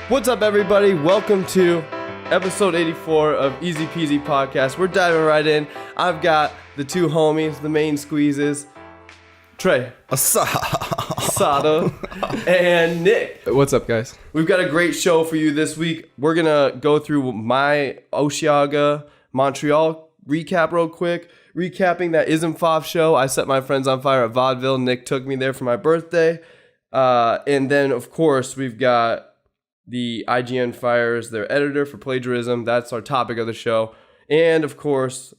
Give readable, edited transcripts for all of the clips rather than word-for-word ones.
What's up, everybody? Welcome to episode 84 of EZPZ Podcast. We're diving right in. I've got the two homies, the main squeezes, Trey, Sato, and Nick. What's up, guys? We've got a great show for you this week. We're going to go through my Osheaga, Montreal recap real quick. Recapping that EZPZ show. I set my friends on fire at Vaudeville. Nick took me there for my birthday. And then, of course, we've got the IGN fires their editor for plagiarism. That's our topic of the show. And, of course,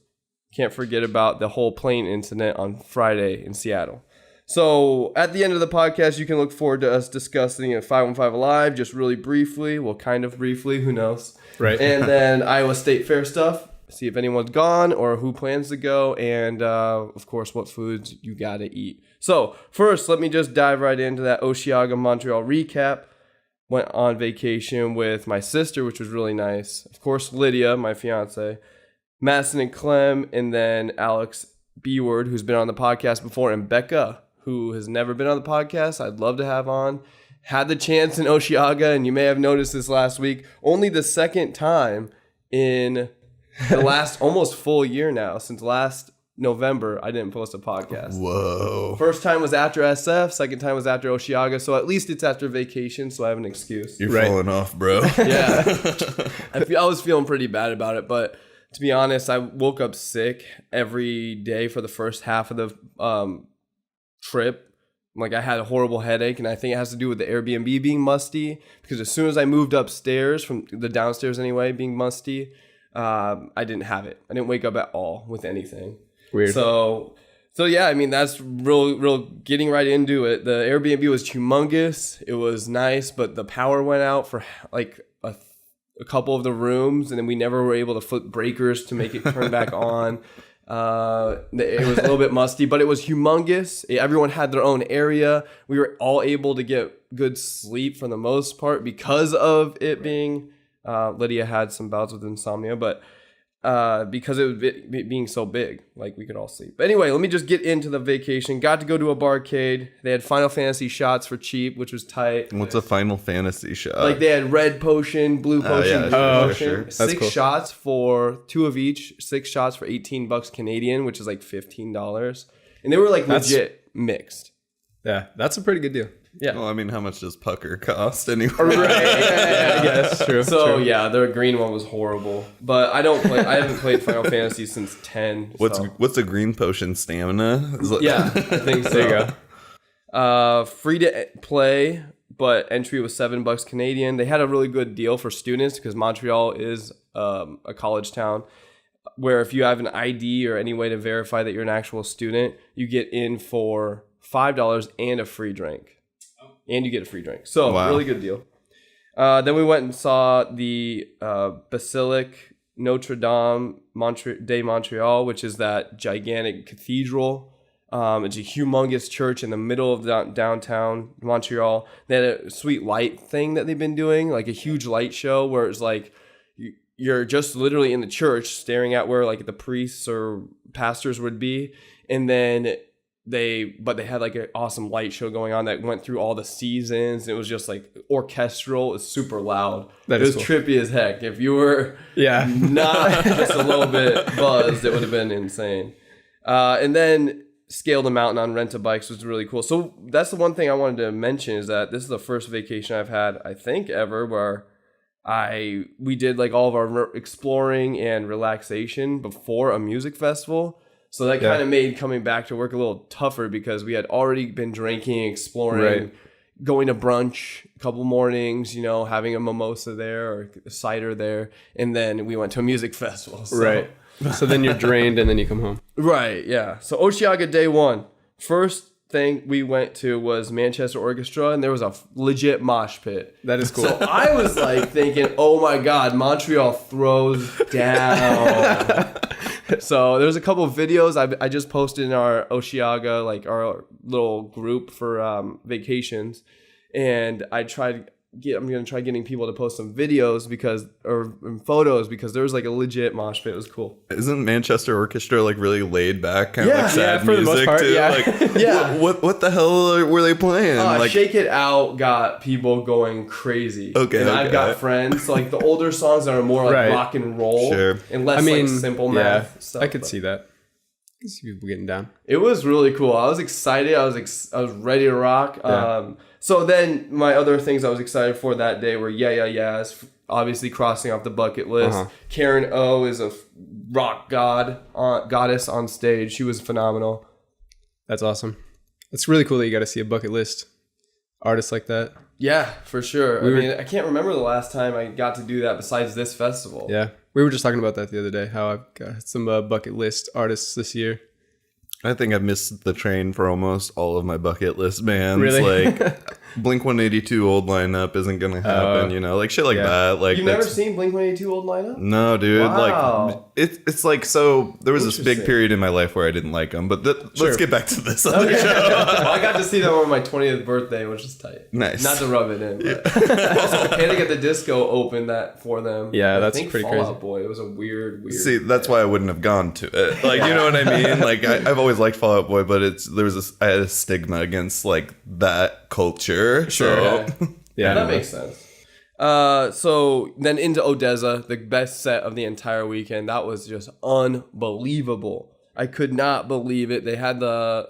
can't forget about the whole plane incident on Friday in Seattle. So at the end of the podcast, you can look forward to us discussing a 515 Alive just really briefly. Well, kind of briefly. Who knows? Right. And then Iowa State Fair stuff. See if anyone's gone or who plans to go. And, of course, what foods you got to eat. So first, let me just dive right into that Osheaga Montreal recap. Went on vacation with my sister, which was really nice. Of course, Lydia, my fiance, Madison and Clem, and then Alex B-Word, who's been on the podcast before, and Becca, who has never been on the podcast. I'd love to have on. Had the chance in Osheaga, and you may have noticed this last week, only the second time in the last almost full year now, since last November, I didn't post a podcast. Whoa. First time was after SF. Second time was after Osheaga. So at least it's after vacation, so I have an excuse. You're falling off, bro. Yeah. I was feeling pretty bad about it, but to be honest, I woke up sick every day for the first half of the trip. Like, I had a horrible headache, and I think it has to do with the Airbnb being musty, because as soon as I moved upstairs, from the downstairs anyway, being musty, I didn't have it. I didn't wake up at all with anything. Weird. So yeah, I mean, that's real getting right into it. The Airbnb was humongous. It was nice, but the power went out for like a couple of the rooms, and then we never were able to flip breakers to make it turn back on. It was a little bit musty, but it was humongous. Everyone had their own area. We were all able to get good sleep for the most part because of it being, Lydia had some bouts with insomnia, but because it was being so big, like, we could all sleep. But anyway, let me just get into the vacation. Got to go to a barcade. They had Final Fantasy shots for cheap, which was tight. What's a Final Fantasy shot? Like, they had red potion, blue potion, green potion. Sure. That's 6 cool. shots for 2 of each. 6 shots for $18 Canadian, which is like $15. And they were like legit mixed. Yeah, that's a pretty good deal. Yeah. Well, I mean, how much does pucker cost anyway? Right. Yeah, I guess. True. So true. yeah, the green one was horrible. But I haven't played Final Fantasy since 10. What's a green potion? Stamina? Yeah, I think so. There you go. Free to play, but entry was $7 Canadian. They had a really good deal for students because Montreal is a college town where if you have an ID or any way to verify that you're an actual student, you get in for $5 and a free drink. And you get a free drink. So, wow. Really good deal. Then we went and saw the Basilique Notre Dame de Montreal, which is that gigantic cathedral. It's a humongous church in the middle of downtown Montreal. They had a sweet light thing that they've been doing, like a huge light show where it's like you're just literally in the church staring at where like the priests or pastors would be. And then they had like an awesome light show going on that went through all the seasons. It was just like orchestral. It was super loud. It was cool. Trippy as heck. If you were not just a little bit buzzed, it would have been insane. And then scaled a mountain on rent-a-bikes was really cool. So that's the one thing I wanted to mention is that this is the first vacation I've had, I think, ever where we did like all of our exploring and relaxation before a music festival. So that kind of made coming back to work a little tougher because we had already been drinking, exploring, going to brunch a couple mornings, having a mimosa there or a cider there. And then we went to a music festival. So. Right. So then you're drained and then you come home. Right, yeah. So Osheaga day one. First thing we went to was Manchester Orchestra, and there was a legit mosh pit. That is cool. So I was like thinking, oh my God, Montreal throws down. So there's a couple of videos I just posted in our Osheaga, like our little group for vacations. And I tried I'm gonna try getting people to post some videos or photos because there was like a legit mosh pit. It was cool. Isn't Manchester Orchestra like really laid back, kind of like sad for the music most part, too? yeah. Like, Yeah. What the hell were they playing? Like, Shake It Out got people going crazy. Okay, and okay. I've got friends like the older songs that are more like Right. rock and roll, Sure. and less like simple math stuff. I could but see that. I could see people getting down. It was really cool. I was excited. I was ready to rock. Yeah. So then my other things I was excited for that day were Yeahs, obviously crossing off the bucket list. Uh-huh. Karen O is a rock goddess on stage. She was phenomenal. That's awesome. It's really cool that you got to see a bucket list artist like that. Yeah, for sure. I can't remember the last time I got to do that besides this festival. Yeah. We were just talking about that the other day, how I've got some bucket list artists this year. I think I've missed the train for almost all of my bucket list bands. Really? Like Blink-182 old lineup isn't gonna happen, like shit like that. Like You've never seen Blink-182 old lineup? No, dude. Wow. Like it's like, so there was this big Interesting. period in my life where I didn't like them, but Sure. let's get back to this other show. I got to see them on my 20th birthday, which is tight. Nice. Not to rub it in. But. Also, Panic at the Disco opened that for them. Yeah, I that's think pretty Fall crazy. Out Boy. It was a weird. See, that's why I wouldn't have gone to it. Like, you know what I mean? Like, I've always liked Fall Out Boy, but I had a stigma against like that culture. Sure. So Yeah. that makes sense. So then into Odessa, the best set of the entire weekend. That was just unbelievable. I could not believe it. They had I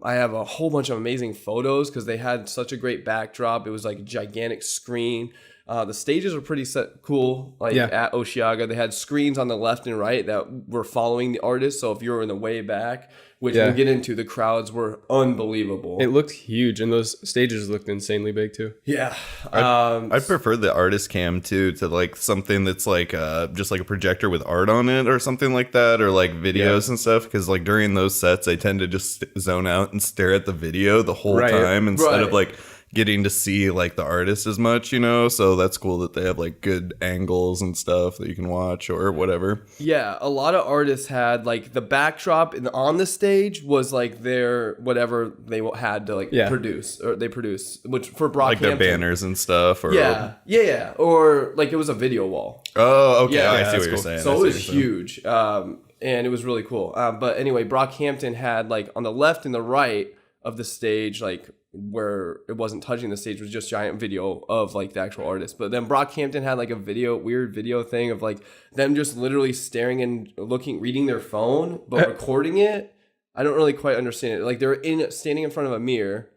have a whole bunch of amazing photos because they had such a great backdrop. It was like a gigantic screen. The stages were pretty cool. At Osheaga, they had screens on the left and right that were following the artist. So if you were in the way back, which we'll get into, the crowds were unbelievable. It looked huge, and those stages looked insanely big too. Yeah. I'd prefer the artist cam too to like something that's like just like a projector with art on it or something like that, or like videos and stuff, because like during those sets I tend to just zone out and stare at the video the whole time instead of like getting to see like the artist as much, so that's cool that they have like good angles and stuff that you can watch or whatever. Yeah, a lot of artists had like the backdrop on the stage was like their whatever they had to like produce, or they produce, which for Brockhampton, Like their banners and stuff, or yeah, or like it was a video wall. Oh, okay, Yeah, I see that's what you're cool. saying. So it was huge, and it was really cool. But anyway, Brockhampton had like on the left and the right of the stage, like where it wasn't touching the stage, was just giant video of like the actual artist. But then Brockhampton had like a weird video thing of like them just literally staring and reading their phone, but recording it. I don't really quite understand it. Like they were standing in front of a mirror.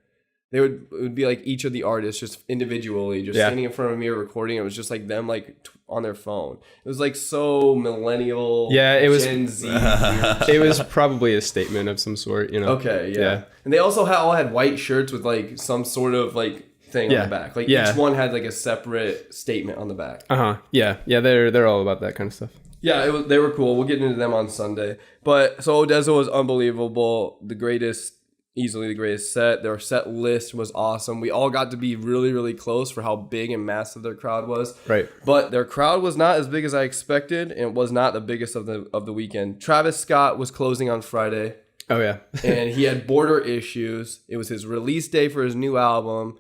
It would be like each of the artists just individually standing in front of a mirror recording. It was just like them like on their phone. It was like so millennial. Yeah, it was Gen Z. It was probably a statement of some sort, Okay, yeah. And they also all had white shirts with like some sort of like thing on the back. Like each one had like a separate statement on the back. Yeah, they're all about that kind of stuff. Yeah, they were cool. We'll get into them on Sunday. But so Odessa was unbelievable. Easily the greatest set. Their set list was awesome. We all got to be really, really close for how big and massive their crowd was. Right. But their crowd was not as big as I expected, and it was not the biggest of the weekend. Travis Scott was closing on Friday. Oh yeah. And he had border issues. It was his release day for his new album,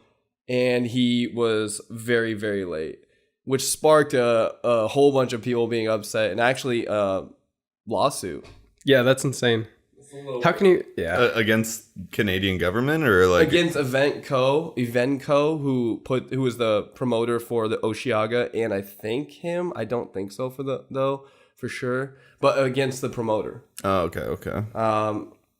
and he was very, very late, which sparked a whole bunch of people being upset, and actually a lawsuit. Yeah, that's insane. How can you? Yeah, against Canadian government or like against Eventco, who was the promoter for the Osheaga, and I don't think so for sure, but against the promoter. Oh, okay.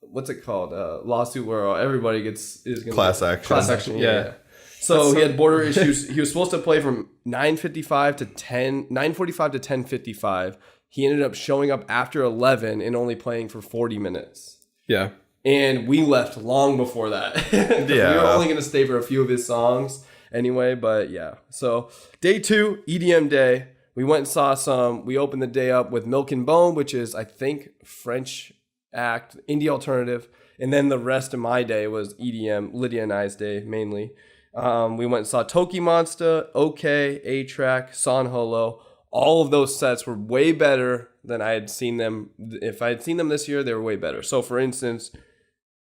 What's it called? Lawsuit where everybody is gonna class action. Class action, yeah. So he had border issues. He was supposed to play from 9:45 to 9:45 to 10:55. He ended up showing up after 11 and only playing for 40 minutes. Yeah. And we left long before that. We were only going to stay for a few of his songs anyway, but yeah. So day 2, EDM day. We went and saw we opened the day up with Milk and Bone, which is, I think, French act, indie alternative. And then the rest of my day was EDM, Lydia and I's day mainly. We went and saw Toki Monster, OK, A-Track, San Holo. All of those sets were way better than I had seen them. If I had seen them this year, they were way better. So, for instance,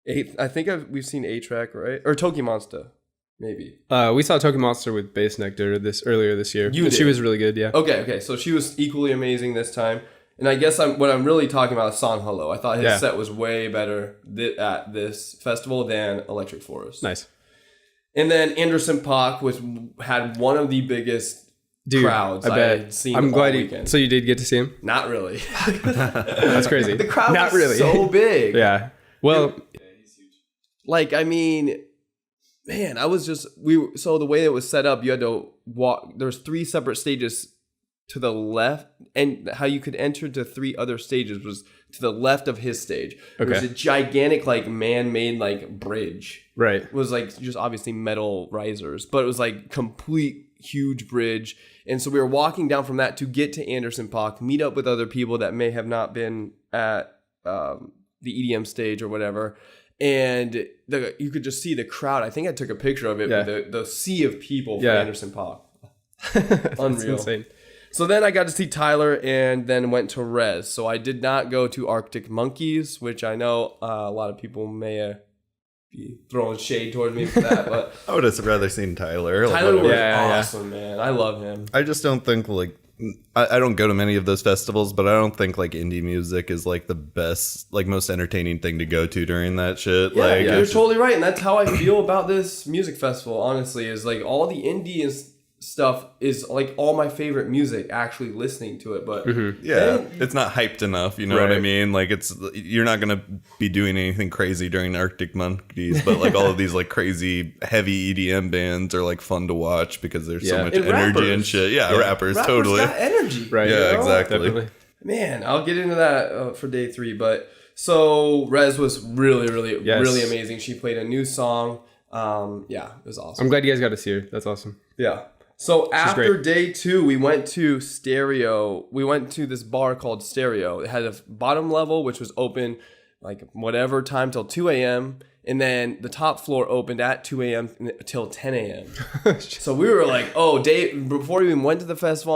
we've seen A-Track, right? Or Toki Monster. Maybe. We saw Token Monster with Bass Nectar earlier this year. You She did. was really good, yeah. Okay. So she was equally amazing this time. And I guess what I'm really talking about is Song Hello. I thought his set was way better at this festival than Electric Forest. Nice. And then Anderson .Paak had one of the biggest crowds I had seen I'm glad weekend. So you did get to see him? Not really. That's crazy. The crowd Not was really. so big. Yeah. Well, Like, I mean, man, so the way it was set up, you had to walk. There's 3 separate stages to the left, and how you could enter to 3 other stages was to the left of his stage. There was a gigantic, like, man-made, like, bridge. right. It was like just obviously metal risers, but it was like complete huge bridge. And so we were walking down from that to get to Anderson .Paak, meet up with other people that may have not been at the EDM stage or whatever. And you could just see the crowd. I think I took a picture of it. With the sea of people for Anderson .Paak. Unreal. Insane. So then I got to see Tyler and then went to Rez. So I did not go to Arctic Monkeys, which I know a lot of people may be throwing shade towards me for that. But I would have rather seen Tyler. Tyler was awesome, man. I love him. I just don't think like I don't go to many of those festivals, but I don't think like indie music is like the best, like most entertaining thing to go to during that shit. Yeah, like you're totally right, and that's how I feel about this music festival. Honestly, is like all the indie stuff is like all my favorite music. Actually, listening to it, but it's not hyped enough. You know what I mean? Like you're not gonna be doing anything crazy during Arctic Monkeys, but like all of these like crazy heavy EDM bands are like fun to watch because there's so much And energy rappers. and shit. Yeah, rappers totally got energy, Right. Yeah, you know? exactly. Definitely. Man, I'll get into that for day 3, but so Rez was really amazing. She played a new song. It was awesome. I'm glad you guys got to see her. That's awesome. Yeah. So after great. day 2, we went to Stereo. We went to this bar called Stereo. It had a bottom level, which was open like whatever time till 2 a.m. And then the top floor opened at 2 a.m. till 10 a.m. So we were like, before we even went to the festival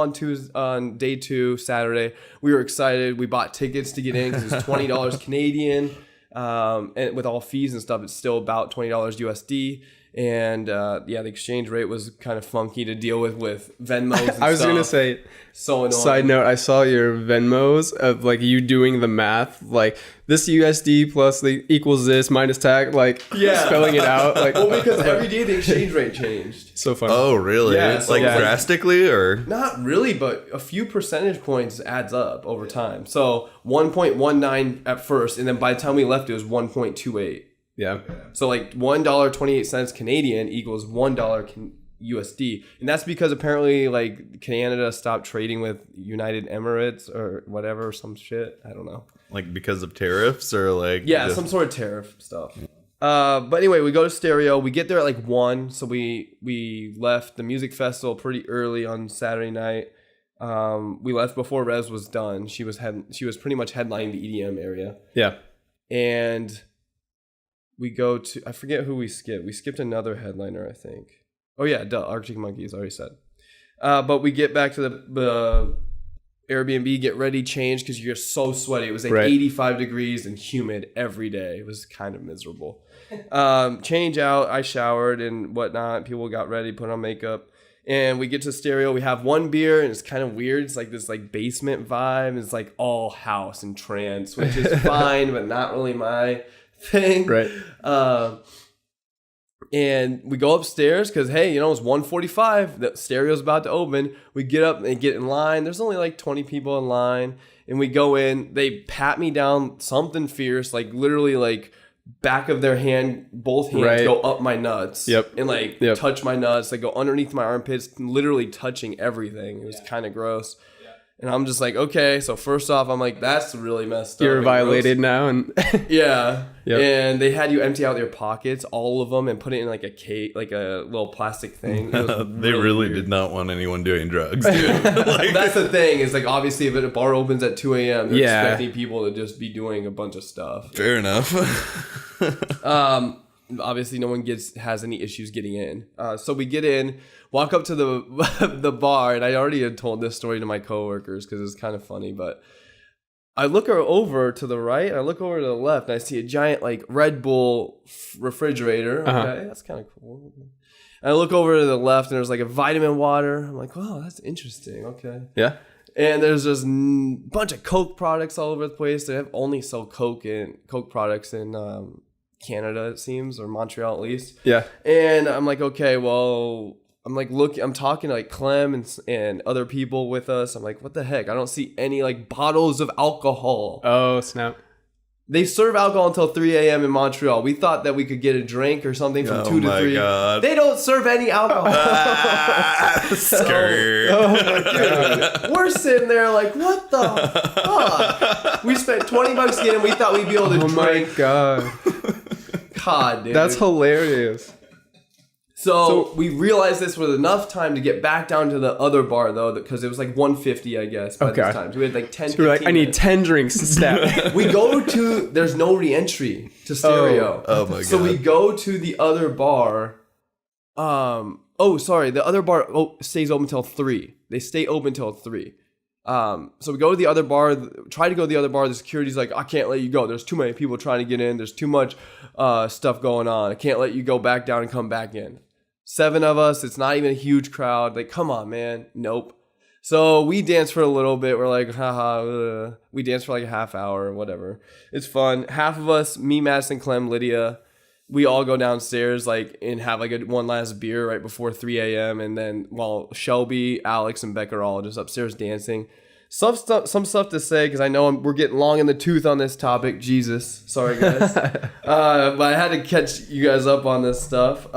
on day 2, Saturday, we were excited. We bought tickets to get in because it was $20 Canadian. And with all fees and stuff, it's still about $20 USD. And the exchange rate was kind of funky to deal with Venmos and I was stuff. going to say, so annoying. Side note, I saw your Venmos of like you doing the math, like this USD plus equals this minus tag, like spelling it out. Like, well, because every day the exchange rate changed. So funny. Oh, really? Yeah, so drastically, or not really, but a few percentage points adds up over time. So 1.19 at first, and then by the time we left, it was 1.28. Yeah. So like $1.28 Canadian equals $1 USD, and that's because apparently like Canada stopped trading with United Emirates or whatever, some shit. I don't know. like because of tariffs or like some sort of tariff stuff. But anyway, we go to Stereo. We get there at like 1, so we left the music festival pretty early on Saturday night. We left before Rez was done. She was pretty much headlining the EDM area. Yeah. And we go to, I forget who we skipped. We skipped another headliner, I think. Oh yeah, Arctic Monkeys, already said. But we get back to the Airbnb, get ready, change, because you're so sweaty. It was like 85 degrees and humid every day. It was kind of miserable. Change out, I showered and whatnot. People got ready, put on makeup. And we get to Stereo. We have one beer, and it's kind of weird. It's like this like basement vibe. It's like all house and trance, which is fine, but not really my thing. Right. And we go upstairs because, hey, it's 1:45. The Stereo's about to open. We get up and get in line. There's only like 20 people in line. And we go in. They pat me down something fierce, like literally like back of their hand, both hands go up my nuts. Yep. And like touch my nuts. They go underneath my armpits, literally touching everything. It was kind of gross. And I'm just like, okay. So first off, I'm like, that's really messed up. You're violated now, and yeah. Yep. And they had you empty out your pockets, all of them, and put it in like a cake, like a little plastic thing. They really did not want anyone doing drugs, dude. That's the thing. Is like obviously if a bar opens at 2 a.m., they're expecting people to just be doing a bunch of stuff. Fair enough. Obviously, no one has any issues getting in. So we get in, walk up to the bar, and I already had told this story to my coworkers because it's kind of funny. But I look over to the right, I look over to the left, and I see a giant like Red Bull refrigerator. Okay, that's kind of cool. I look over to the left and there's like a vitamin water. I'm like, wow, that's interesting. Okay. Yeah. And there's just a bunch of Coke products all over the place. They have only sell Coke products in Canada, it seems, or Montreal at least. Yeah. And I'm like, okay, well, I'm talking to like Clem and other people with us. I'm like, what the heck? I don't see any like bottles of alcohol. Oh, snap. They serve alcohol until 3 a.m. in Montreal. We thought that we could get a drink or something from 2 to 3. God. They don't serve any alcohol. Scared. Oh my God. We're sitting there like, what the fuck? We spent $20 to get in. We thought we'd be able to drink. Oh my God. God, dude. That's hilarious. So we realized this was enough time to get back down to the other bar, though, because it was like 1:50, I guess, by this time. So we had like 10, so we're like, I need 10 drinks stat. We go to, there's no re-entry to Stereo. Oh my God. So we go to the other bar. The other bar stays open till 3. They stay open till 3. So we go to the other bar, try to go to the other bar. The security's like, I can't let you go. There's too many people trying to get in. There's too much stuff going on. I can't let you go back down and come back in. 7 of us. It's not even a huge crowd. Like, come on, man. Nope. So we dance for a little bit. We're like, haha. We dance for like a half hour or whatever. It's fun. Half of us, me, Madison, Clem, Lydia, we all go downstairs like and have like one last beer right before 3 a.m. And then while Shelby, Alex, and Becca are all just upstairs dancing. Some stuff to say because I know we're getting long in the tooth on this topic. Jesus. Sorry, guys. But I had to catch you guys up on this stuff.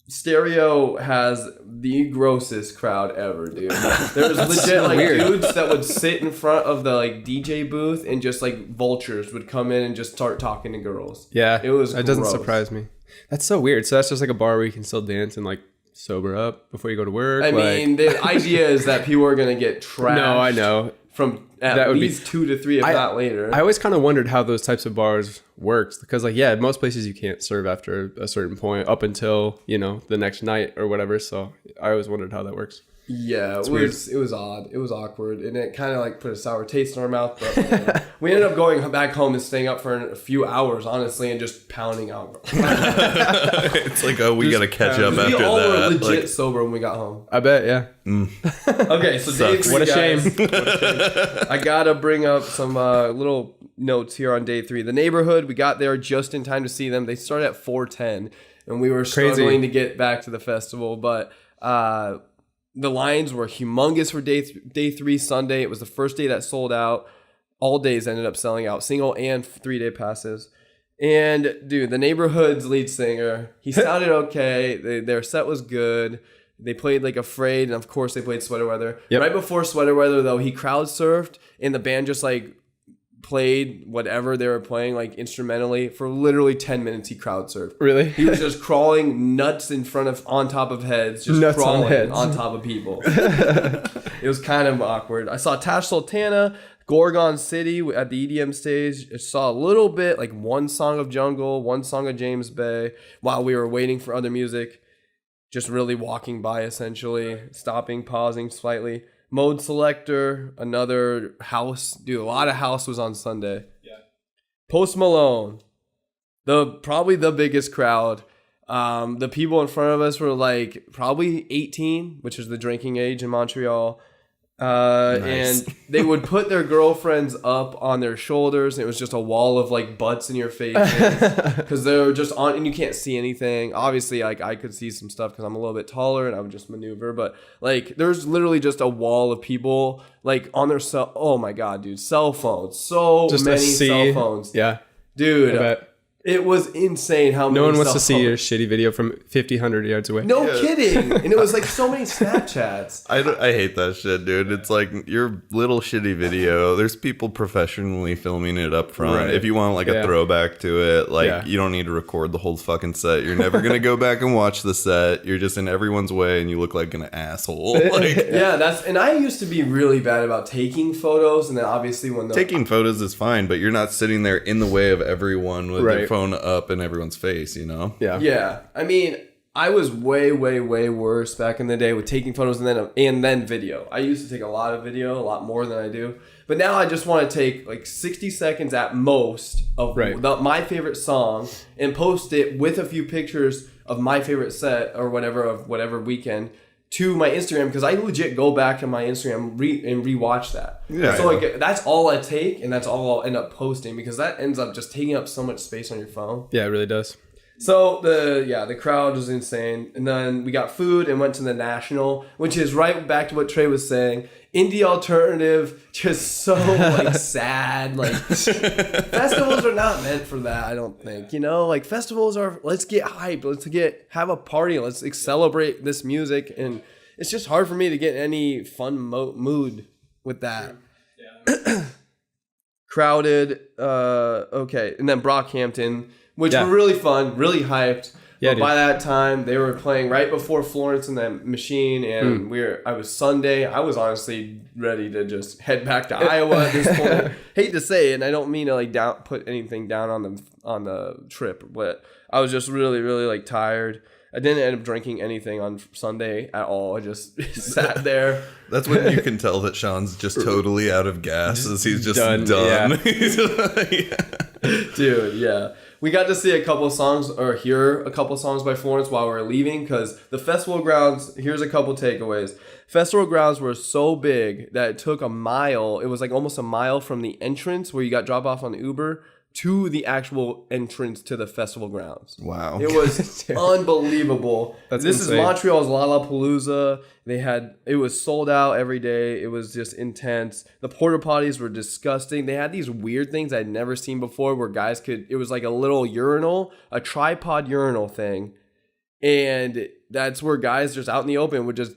Stereo has the grossest crowd ever, dude. There's legit like dudes that would sit in front of the like DJ booth and just like vultures would come in and just start talking to girls. Yeah, it was. That doesn't surprise me. That's so weird. So that's just like a bar where you can still dance and like sober up before you go to work. I mean, the idea is that people are gonna get trashed. No, I know. From at least 2 to 3, if not later. I always kind of wondered how those types of bars works because, like, yeah, most places you can't serve after a certain point up until the next night or whatever. So I always wondered how that works. Yeah, it was odd. It was awkward, and it kind of like put a sour taste in our mouth. But we ended up going back home and staying up for a few hours, honestly, and just pounding out. It's like, we got to catch up after that. We all were legit sober when we got home. I bet, yeah. Okay, so Dave, what a shame. I gotta bring up some little notes here on day 3. The neighborhood, we got there just in time to see them. They started at 4:10, and we were struggling to get back to the festival, but the lines were humongous for day 3 Sunday. It was the first day that sold out. All days ended up selling out, single and 3-day passes. And dude, the neighborhood's lead singer, he sounded okay. Their set was good. They played like Afraid, and of course they played Sweater Weather. Yep. Right before Sweater Weather, though, he crowd surfed, and the band just like played whatever they were playing like instrumentally for literally 10 minutes. He crowd surfed. Really? He was just crawling nuts on top of heads, just nuts crawling on top of people. It was kind of awkward. I saw Tash Sultana, Gorgon City at the EDM stage. I saw a little bit, like one song of Jungle, one song of James Bay while we were waiting for other music. Just really walking by, essentially, stopping, pausing slightly. Mode Selector, another house. Dude, a lot of house was on Sunday. Yeah. Post Malone, probably the biggest crowd. The people in front of us were like probably 18, which is the drinking age in Montreal. Nice. And they would put their girlfriends up on their shoulders, and it was just a wall of like butts in your face because they were just on, and you can't see anything. Obviously, like I could see some stuff because I'm a little bit taller and I would just maneuver, but like there's literally just a wall of people like on their oh my god, dude, cell phones, so just many cell phones. Yeah, dude. It was insane how no one wants to see your shitty video from 100 yards away. No kidding. And it was like so many Snapchats. I hate that shit, dude. It's like your little shitty video. There's people professionally filming it up front. Right. If you want like a throwback to it, like you don't need to record the whole fucking set. You're never going to go back and watch the set. You're just in everyone's way and you look like an asshole. Like, and I used to be really bad about taking photos, and then obviously taking photos is fine, but you're not sitting there in the way of everyone with their phone up in everyone's face, Yeah. I mean, I was way worse back in the day with taking photos and then video. I used to take a lot of video, a lot more than I do. But now I just want to take like 60 seconds at most of my favorite song and post it with a few pictures of my favorite set or whatever weekend to my Instagram, because I legit go back to my Instagram and rewatch that. Yeah. So like that's all I take, and that's all I'll end up posting, because that ends up just taking up so much space on your phone. Yeah, it really does. So the crowd was insane, and then we got food and went to the National, which is right back to what Trey was saying. Indie alternative, just so like sad. Like festivals are not meant for that, I don't think. You know, like festivals are, let's get hyped, have a party, let's celebrate this music, and it's just hard for me to get any fun mood with that. Yeah. Crowded, okay, and then Brockhampton, which were really fun, really hyped. Yeah, but by that time, they were playing right before Florence and the Machine, and I was Sunday. I was honestly ready to just head back to Iowa at this point. Hate to say it, and I don't mean to like put anything down on the trip, but I was just really like tired. I didn't end up drinking anything on Sunday at all. I just sat there. That's when you can tell that Shaun's just totally out of gas, as he's just done. Yeah. Dude, yeah. We got to see a couple of songs, or hear a couple of songs by Florence while we were leaving, because the festival grounds, here's a couple takeaways. Festival grounds were so big that it took a mile. It was like almost a mile from the entrance where you got dropped off on Uber to the actual entrance to the festival grounds. Wow. It was unbelievable. This insane. Is Montreal's Lollapalooza. It was sold out every day. It was just intense. The porta potties were disgusting. They had these weird things I'd never seen before where guys it was like a little urinal, a tripod urinal thing. And that's where guys just out in the open would just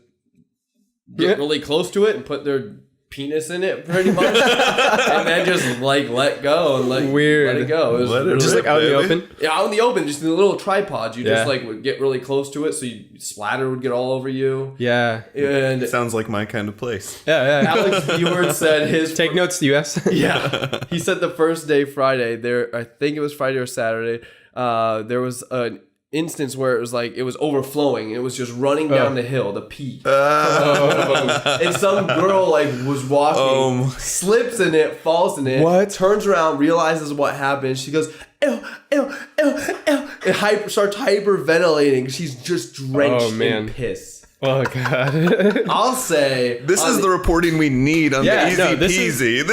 get really close to it and put their penis in it pretty much, and then just like let go and let it go. It was just like out in the open. Yeah, out in the open, just in the little tripods. You just like would get really close to it, so splatter would get all over you. Yeah, and sounds like my kind of place. Yeah. Alex Eward said his take notes, US. Yeah, he said the first day, Friday. I think it was Friday or Saturday. There was an instance where it was overflowing. It was just running down the hill, the pee. And some girl was walking, slips in it, falls in it, turns around, realizes what happened. She goes, ew, ew, ew, ew, and starts hyperventilating. She's just drenched in piss. Oh, God. I'll say... This is the reporting we need on the EZPZ.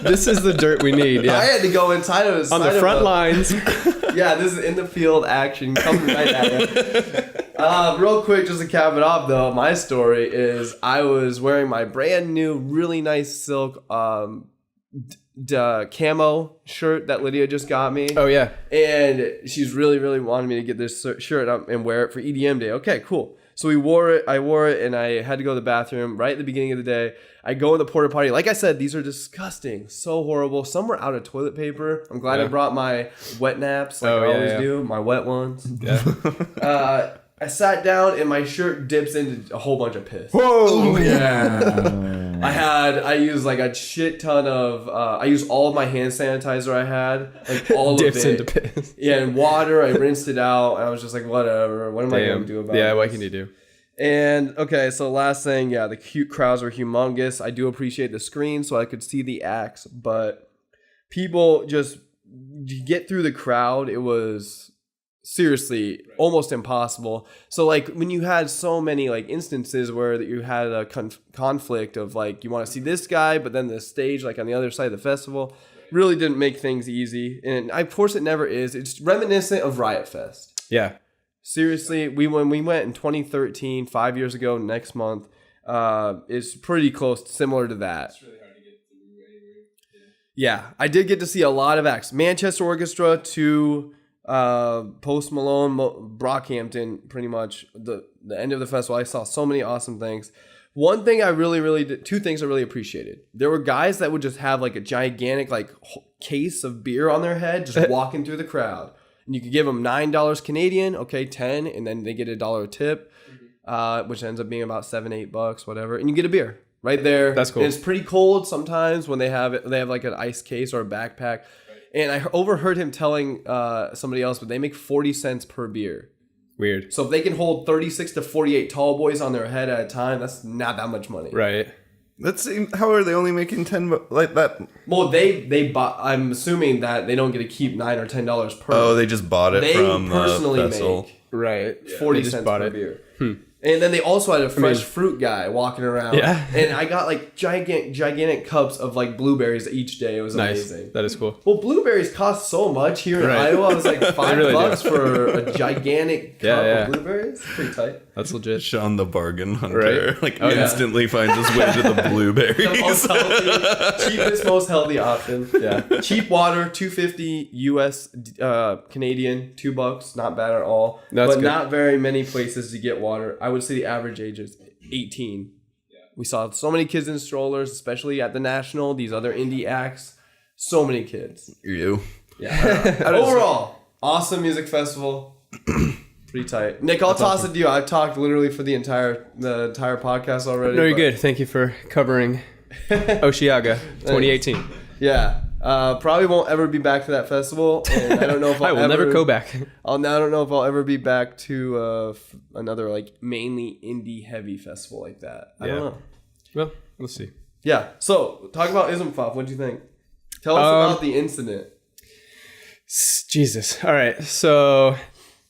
This is the dirt we need. Yeah. I had to go inside of on the front lines. Yeah, this is in the field action coming right at you. Real quick, just to cap it off, though, my story is I was wearing my brand new, really nice silk camo shirt that Lydia just got me. Oh, yeah. And she's really wanted me to get this shirt up and wear it for EDM day. Okay, cool. So we wore it. I wore it, and I had to go to the bathroom right at the beginning of the day. I go in the porta potty. Like I said, these are disgusting. So horrible. Some were out of toilet paper. I'm glad I brought my wet naps like I always do. My wet ones. Yeah. I sat down, and my shirt dips into a whole bunch of piss. Whoa! Yeah. I used like a shit ton of, I used all of my hand sanitizer I had, like all dips of it. Into piss. Yeah, and water, I rinsed it out, and I was just like, whatever, what am I going to do about it? Yeah, what can you do? And, okay, so last thing, the cute crowds were humongous. I do appreciate the screen so I could see the acts, but people just, get through the crowd, it was... seriously almost impossible. So like when you had so many like instances where you had a conflict of like you want to see this guy, but then the stage like on the other side of the festival really didn't make things easy. And of course it never is. It's reminiscent of Riot Fest. Yeah, seriously, when we went in 2013, 5 years ago next month, it's pretty close, similar to that. It's really hard to get through anyway. Yeah, I did get to see a lot of acts. Manchester Orchestra to Post Malone, Brockhampton, pretty much the end of the festival. I saw so many awesome things. One thing I really did, two things I really appreciated. There were guys that would just have like a gigantic like case of beer on their head, just walking through the crowd, and you could give them $9 Canadian, okay, 10, and then they get $1 tip, which ends up being about $7-8, whatever, and you get a beer right there. That's cool. And it's pretty cold sometimes when they have it. They have like an ice case or a backpack. And I overheard him telling somebody else, but they make 40 cents per beer. Weird. So if they can hold 36 to 48 tall boys on their head at a time, that's not that much money. Right. How are they only making 10 like that? Well, they bought. I'm assuming that they don't get to keep $9 or $10 per. Oh, they just bought it They from personally Vessel. make Right. 40 They just cents bought per it. beer. And then they also had a fresh fruit guy walking around. Yeah. And I got like gigantic cups of like blueberries each day. It was Nice. amazing. That is cool. Well, blueberries cost so much here in Right. Iowa. It was like $5 really for a gigantic cup Yeah. of blueberries. Pretty tight. That's legit. Shaun the bargain hunter, Right. like Oh, yeah. instantly finds his way to the The most blueberries. healthy, cheapest, most healthy option. Yeah. Cheap water, $2.50 US Canadian, $2, not bad at all. That's but good. not very many places to get water. I would say the average age is 18. Yeah. We saw so many kids in strollers, especially at the National. These other indie acts, so many kids. You. Yeah. Overall, awesome music festival. Pretty tight. Nick, I'll toss it to you. I've talked literally for the entire podcast already. No, you're but- good. Thank you for covering Osheaga 2018. Yeah. Probably won't ever be back to that festival, and I don't know if I I'll will never go back. I don't know if I'll ever be back to another like mainly indie heavy festival like that. I don't know. Well, we'll see. Yeah. So talk about ISMFOF. What do you think? Tell us about the incident. Jesus. All right. So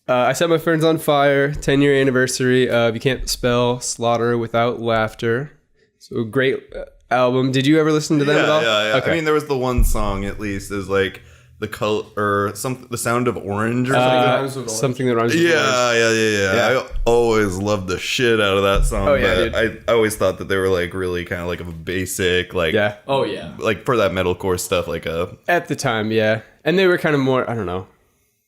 I set my friends on fire. 10-year anniversary of You Can't Spell Slaughter Without Laughter. So great album. Did you ever listen to them at all? Yeah. Okay. I mean, there was the one song at least is like the color or the sound of orange or something. Rhymes with orange. Something that rhymes with orange. Yeah. I always loved the shit out of that song. Oh, yeah, but I always thought that they were like really kind of like a basic like Yeah. Oh yeah. like for that metalcore stuff like a At the time, yeah. And they were kind of more, I don't know,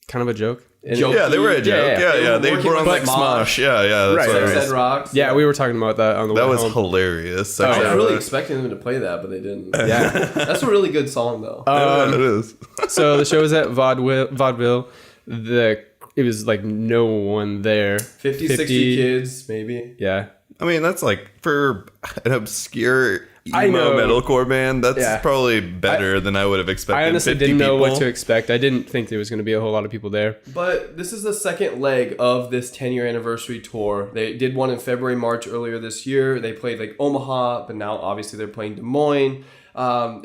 kind of a joke. And- Joke. yeah they were a joke Yeah. They working were on with like Smosh. Smosh that's Right, what it right. was. Said Rocks. Yeah, we were talking about that on the way That was home. hilarious. I was yeah. really expecting them to play that, but they didn't. Yeah. That's a really good song though. Yeah, it is. So the show was at Vaudeville. It was like no one there. 50, 60 kids, maybe. Yeah. I mean, that's like for an obscure I emo know. metalcore band. That's Yeah. probably better than I would have expected. I honestly 50 didn't know what people. to expect. I didn't think there was going to be a whole lot of people there. But this is the second leg of this 10-year anniversary tour. They did one in February, March earlier this year. They played like Omaha, but now obviously they're playing Des Moines.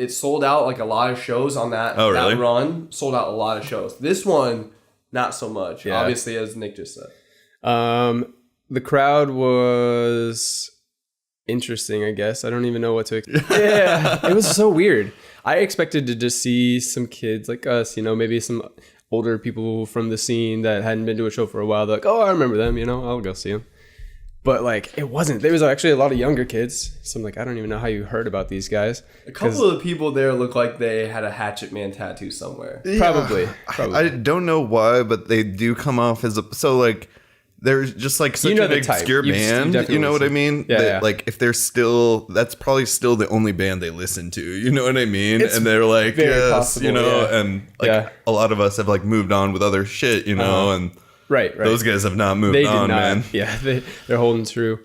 It sold out like a lot of shows on that, Oh, really? that run. Sold out a lot of shows. This one, not so much. Yeah. Obviously, as Nick just said. The crowd was interesting, I guess. I don't even know what to expect. Yeah, it was so weird. I expected to just see some kids like us, maybe some older people from the scene that hadn't been to a show for a while. They're like, oh, I remember them, I'll go see them. But like, it wasn't. There was actually a lot of younger kids. So I'm like, I don't even know how you heard about these guys. A couple of the people there look like they had a Hatchet Man tattoo somewhere. Probably. I don't know why, but they do come off as so like they're just like such know an the type. obscure You've band. definitely You know what I seen- mean? Yeah, That, yeah. Like if they're still, that's probably still the only band they listen to. You know what I mean? It's and they're like, very yes, possible, yeah. And like Yeah. a lot of us have like moved on with other shit, and Right. those guys have not moved They did on, not. man. Yeah, they're holding true.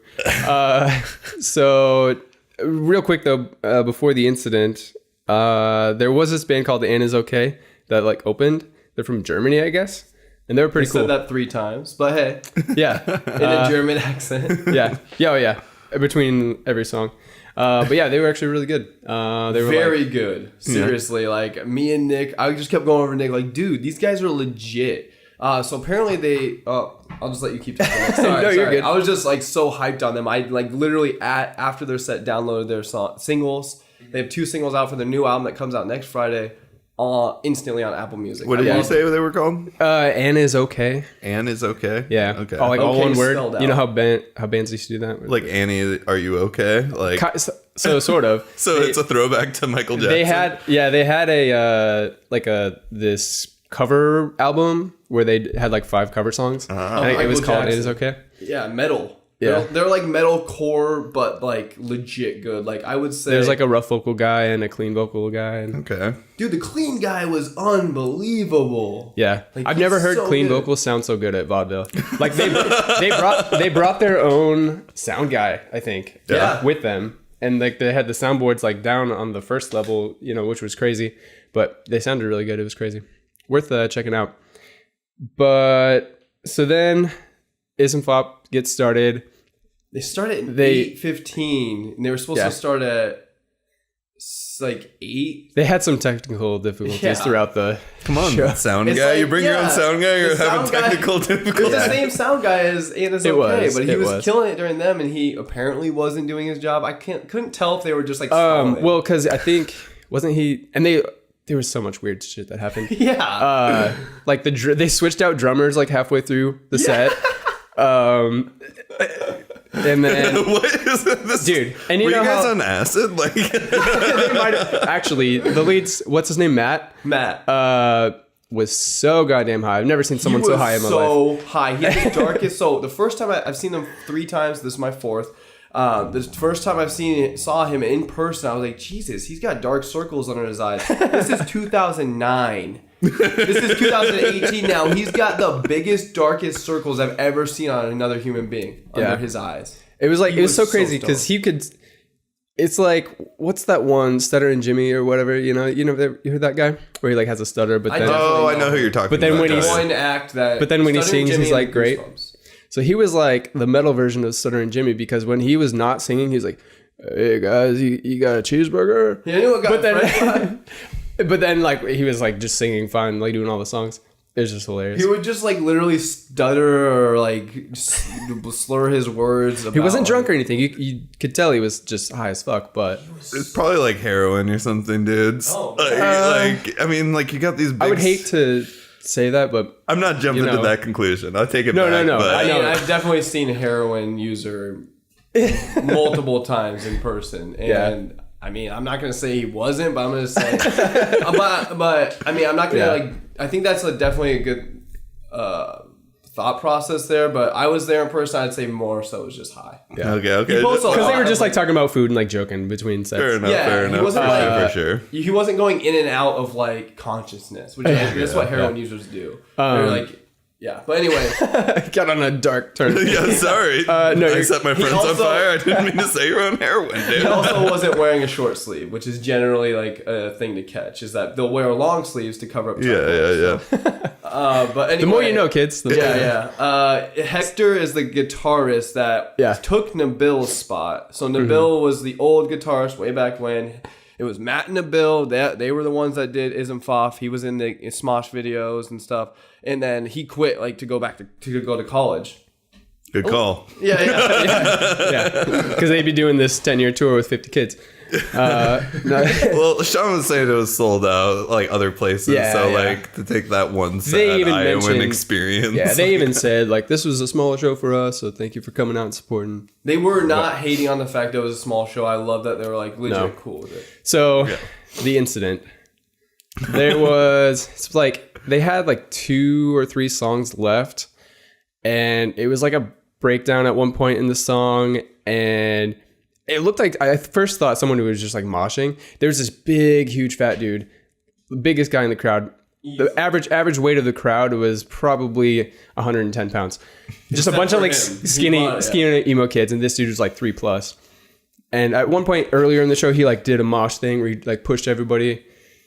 So, real quick though, before the incident, there was this band called The Anna's Okay that like opened. They're from Germany, I guess, and they were pretty I cool. said that 3 times, but hey, Yeah, in a German accent. yeah, oh yeah. Between every song, but yeah, they were actually really good. They were Very like, good. Seriously, like me and Nick, I just kept going over to Nick, like, dude, these guys are legit. So apparently they. I'll just let you keep talking. Sorry, No, you're good. I was just like so hyped on them. I like literally after their set downloaded their singles. They have 2 singles out for their new album that comes out next Friday. Instantly on Apple Music. What did I you love say they were called? Anna is okay. Anne is okay. Yeah. Okay. Oh, like all Okay one word. spelled You know out. how bands used to do that. Like Annie, are you okay? Like So sort of. so, it's a throwback to Michael Jackson. They had a this cover album where they had like 5 cover songs. I think it was Michael called It Jackson. Is Okay. Yeah, metal. Yeah. They're like metal core, but like legit good. Like I would say, There's like a rough vocal guy and a clean vocal guy. And Okay. dude, the clean guy was unbelievable. yeah, Like, I've never he's heard so clean good. vocals sound so good at vaudeville. Like they brought their own sound guy, I think, Yeah. with them, and like they had the soundboards like down on the first level, which was crazy, but they sounded really good. It was crazy, worth checking out. But so then EZPZ gets started. They started at 8:15, and they were supposed to start at like 8. They had some technical difficulties throughout the show. Sound guy. You bring your own sound guy. You're having technical It's difficulties. the same sound guy as And It's Okay, but he was killing it during them, and he apparently wasn't doing his job. I couldn't tell if they were just like stalling. Well, because I think wasn't he? And there was so much weird shit that happened. Yeah. Like they switched out drummers like halfway through the set. And then what is this? Dude, and you were know you guys how, on acid? Like they might have, actually, the leads, what's his name? Matt was so goddamn high. I've never seen someone so high in my life. So high. He had the darkest. So the first time I've seen him 3 times. This is my 4th. The first time saw him in person, I was like, Jesus, he's got dark circles under his eyes. This is 2009. This is 2018 now. He's got the biggest, darkest circles I've ever seen on another human being under his eyes. It was like, it was so crazy because he could, it's like, what's that one, Stutter and Jimmy or whatever, you heard that guy? Where he like has a stutter, but then... I know who you're talking about. But then when he's... one act that... But then when he sings, he's like, great. So he was like the metal version of Stutter and Jimmy because when he was not singing, he's like, hey guys, you got a cheeseburger? Yeah, anyone got French fry? But then like he was like just singing fine, like doing all the songs. It was just hilarious. He would just like literally stutter or like slur his words. He wasn't drunk or anything. You could tell he was just high as fuck, but... It's probably like heroin or something, dudes. I mean, like you got these big... I would hate to say that, but... I'm not jumping to that conclusion. I'll take it back. No. But... I've definitely seen a heroin user multiple times in person. And I mean, I'm not going to say he wasn't, but I'm going to say... but I mean, I'm not going to like... I think that's definitely a good thought process there, but I was there in person. I'd say more so it was just high. Yeah. Okay. Because they were just like talking about food and like joking between sets. Fair enough. He wasn't for sure. He wasn't going in and out of like consciousness, which is what heroin users do. They're like, but anyway, got on a dark turn. Sorry. No, I set my friends on fire. I didn't mean to say you're on heroin, dude. He also wasn't wearing a short sleeve, which is generally like a thing to catch. Is that they'll wear long sleeves to cover up. Yeah. But anyway, the more you know, kids. Hector is the guitarist that took Nabil's spot. So Nabil was the old guitarist way back when. It was Matt and Nabil. They were the ones that did EZPZ. He was in the Smosh videos and stuff. And then he quit like to go back to go to college. Good call. Yeah. Because they'd be doing this 10-year tour with 50 kids. Well, Shaun was saying it was sold out like other places. Like to take that one sad Iowan experience. Yeah, they even said like this was a smaller show for us, so thank you for coming out and supporting. They were not hating on the fact that it was a small show. I love that they were like legit cool with it. So the incident, there was it's like they had like 2 or 3 songs left, and it was like a breakdown at one point in the song, and it looked like I first thought someone who was just like moshing. There was this big, huge, fat dude, the biggest guy in the crowd. The average weight of the crowd was probably 110 pounds. Just a bunch of like skinny emo kids, and this dude was like 3+. And at one point earlier in the show, he like did a mosh thing where he like pushed everybody,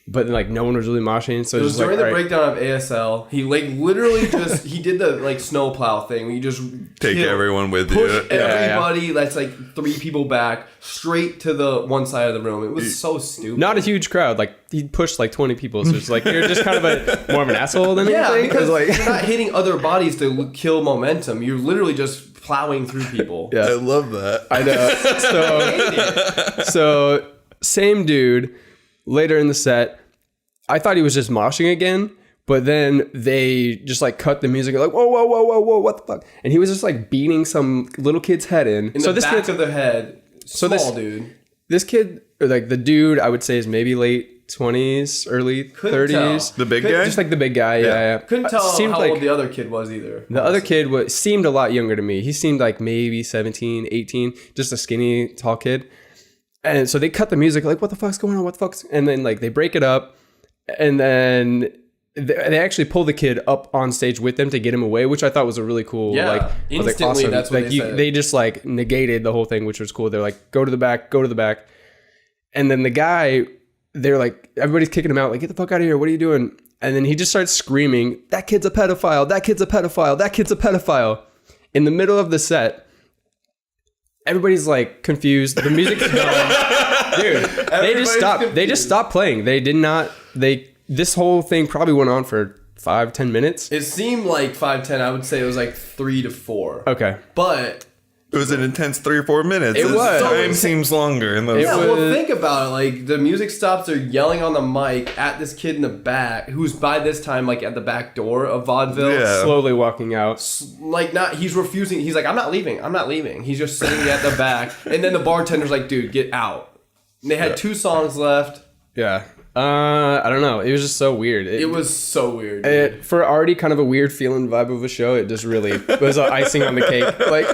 but like no one was really moshing. So it was during the breakdown of ASL. He like literally just he did the like snowplow thing where you just take everyone with push you. Everybody that's like 3 people back straight to the one side of the room. It was so stupid. Not a huge crowd. Like he pushed like 20 people. So it's like you're just kind of more of an asshole than anything. Because like you're not hitting other bodies to kill momentum. You're literally just plowing through people. I love that. I know. So same dude. Later in the set, I thought he was just moshing again, but then they just like cut the music like whoa, what the fuck? And he was just like beating some little kid's head in. So the back of the head. Dude. This kid, or like the dude, I would say is maybe late 20s, early 30s. The big guy? Just like the big guy, yeah. Couldn't tell how old the other kid was either. The other kid seemed a lot younger to me. He seemed like maybe 17, 18, just a skinny, tall kid. And so they cut the music like, what the fuck's going on? What the fuck's... And then like they break it up. And then they actually pull the kid up on stage with them to get him away, which I thought was a really cool. Like, instantly awesome. that's what like they said. They just like negated the whole thing, which was cool. They're like, go to the back. And then the guy, they're like, everybody's kicking him out. Like, get the fuck out of here. What are you doing? And then he just starts screaming, that kid's a pedophile. That kid's a pedophile. That kid's a pedophile. In the middle of the set, everybody's like confused. The music's done. Dude, they just stopped. Confused. They just stopped playing. They did not. This whole thing probably went on for 5-10 minutes. It seemed like 5-10. I would say it was like 3 to 4. Okay, but it was an intense 3 or 4 minutes. It was. Time seems longer in those. Yeah, well, think about it. Like, the music stops. They're yelling on the mic at this kid in the back, who's by this time like at the back door of vaudeville, slowly walking out. Like, he's refusing. He's like, I'm not leaving. I'm not leaving. He's just sitting at the back, and then the bartender's like, dude, get out. And they had 2 songs left. Yeah. I don't know. It was just so weird. It was so weird. For already kind of a weird feeling vibe of a show, it just really was icing on the cake. Like,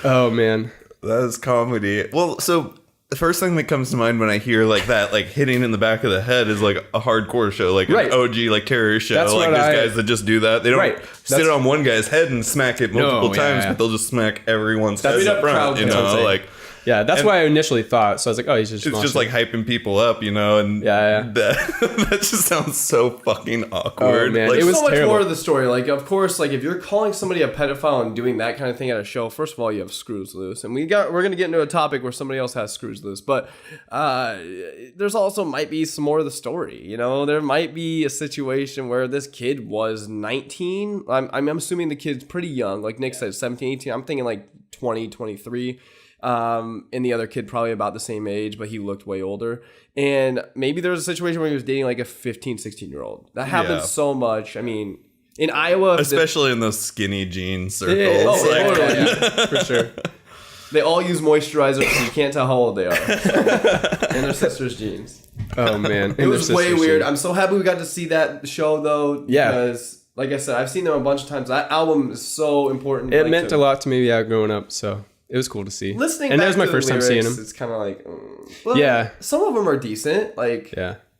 oh man, that is comedy. Well, so the first thing that comes to mind when I hear like that, like hitting in the back of the head, is like a hardcore show, like an OG like terror show. That's like there's guys that just do that. They don't sit it on one guy's head and smack it multiple times, but they'll just smack everyone's head up front. You know, like. Yeah, that's what I initially thought. So I was like, oh, he's just... It's just like hyping people up, you know? And that just sounds so fucking awkward. Oh, man. Like, it was so much terrible. more of the story. Like, of course, like, if you're calling somebody a pedophile and doing that kind of thing at a show, first of all, you have screws loose. And we're going to get into a topic where somebody else has screws loose. But there's also might be some more of the story, you know? There might be a situation where this kid was 19. I'm assuming the kid's pretty young. Like Nick said, 17, 18. I'm thinking like 20, 23. And the other kid probably about the same age, but he looked way older. And maybe there was a situation where he was dating like a 15, 16-year-old. That happens so much. I mean, in Iowa... Especially in those skinny jean circles. For sure. They all use moisturizer, so you can't tell how old they are. And their sister's jeans. Oh, man. It was way weird. I'm so happy we got to see that show, though. Yeah. Because, like I said, I've seen them a bunch of times. That album is so important. It meant a lot to me, growing up, so... It was cool to see. Listening and back that was my to first the time lyrics, seeing him. It's kind of like, some of them are decent. Like,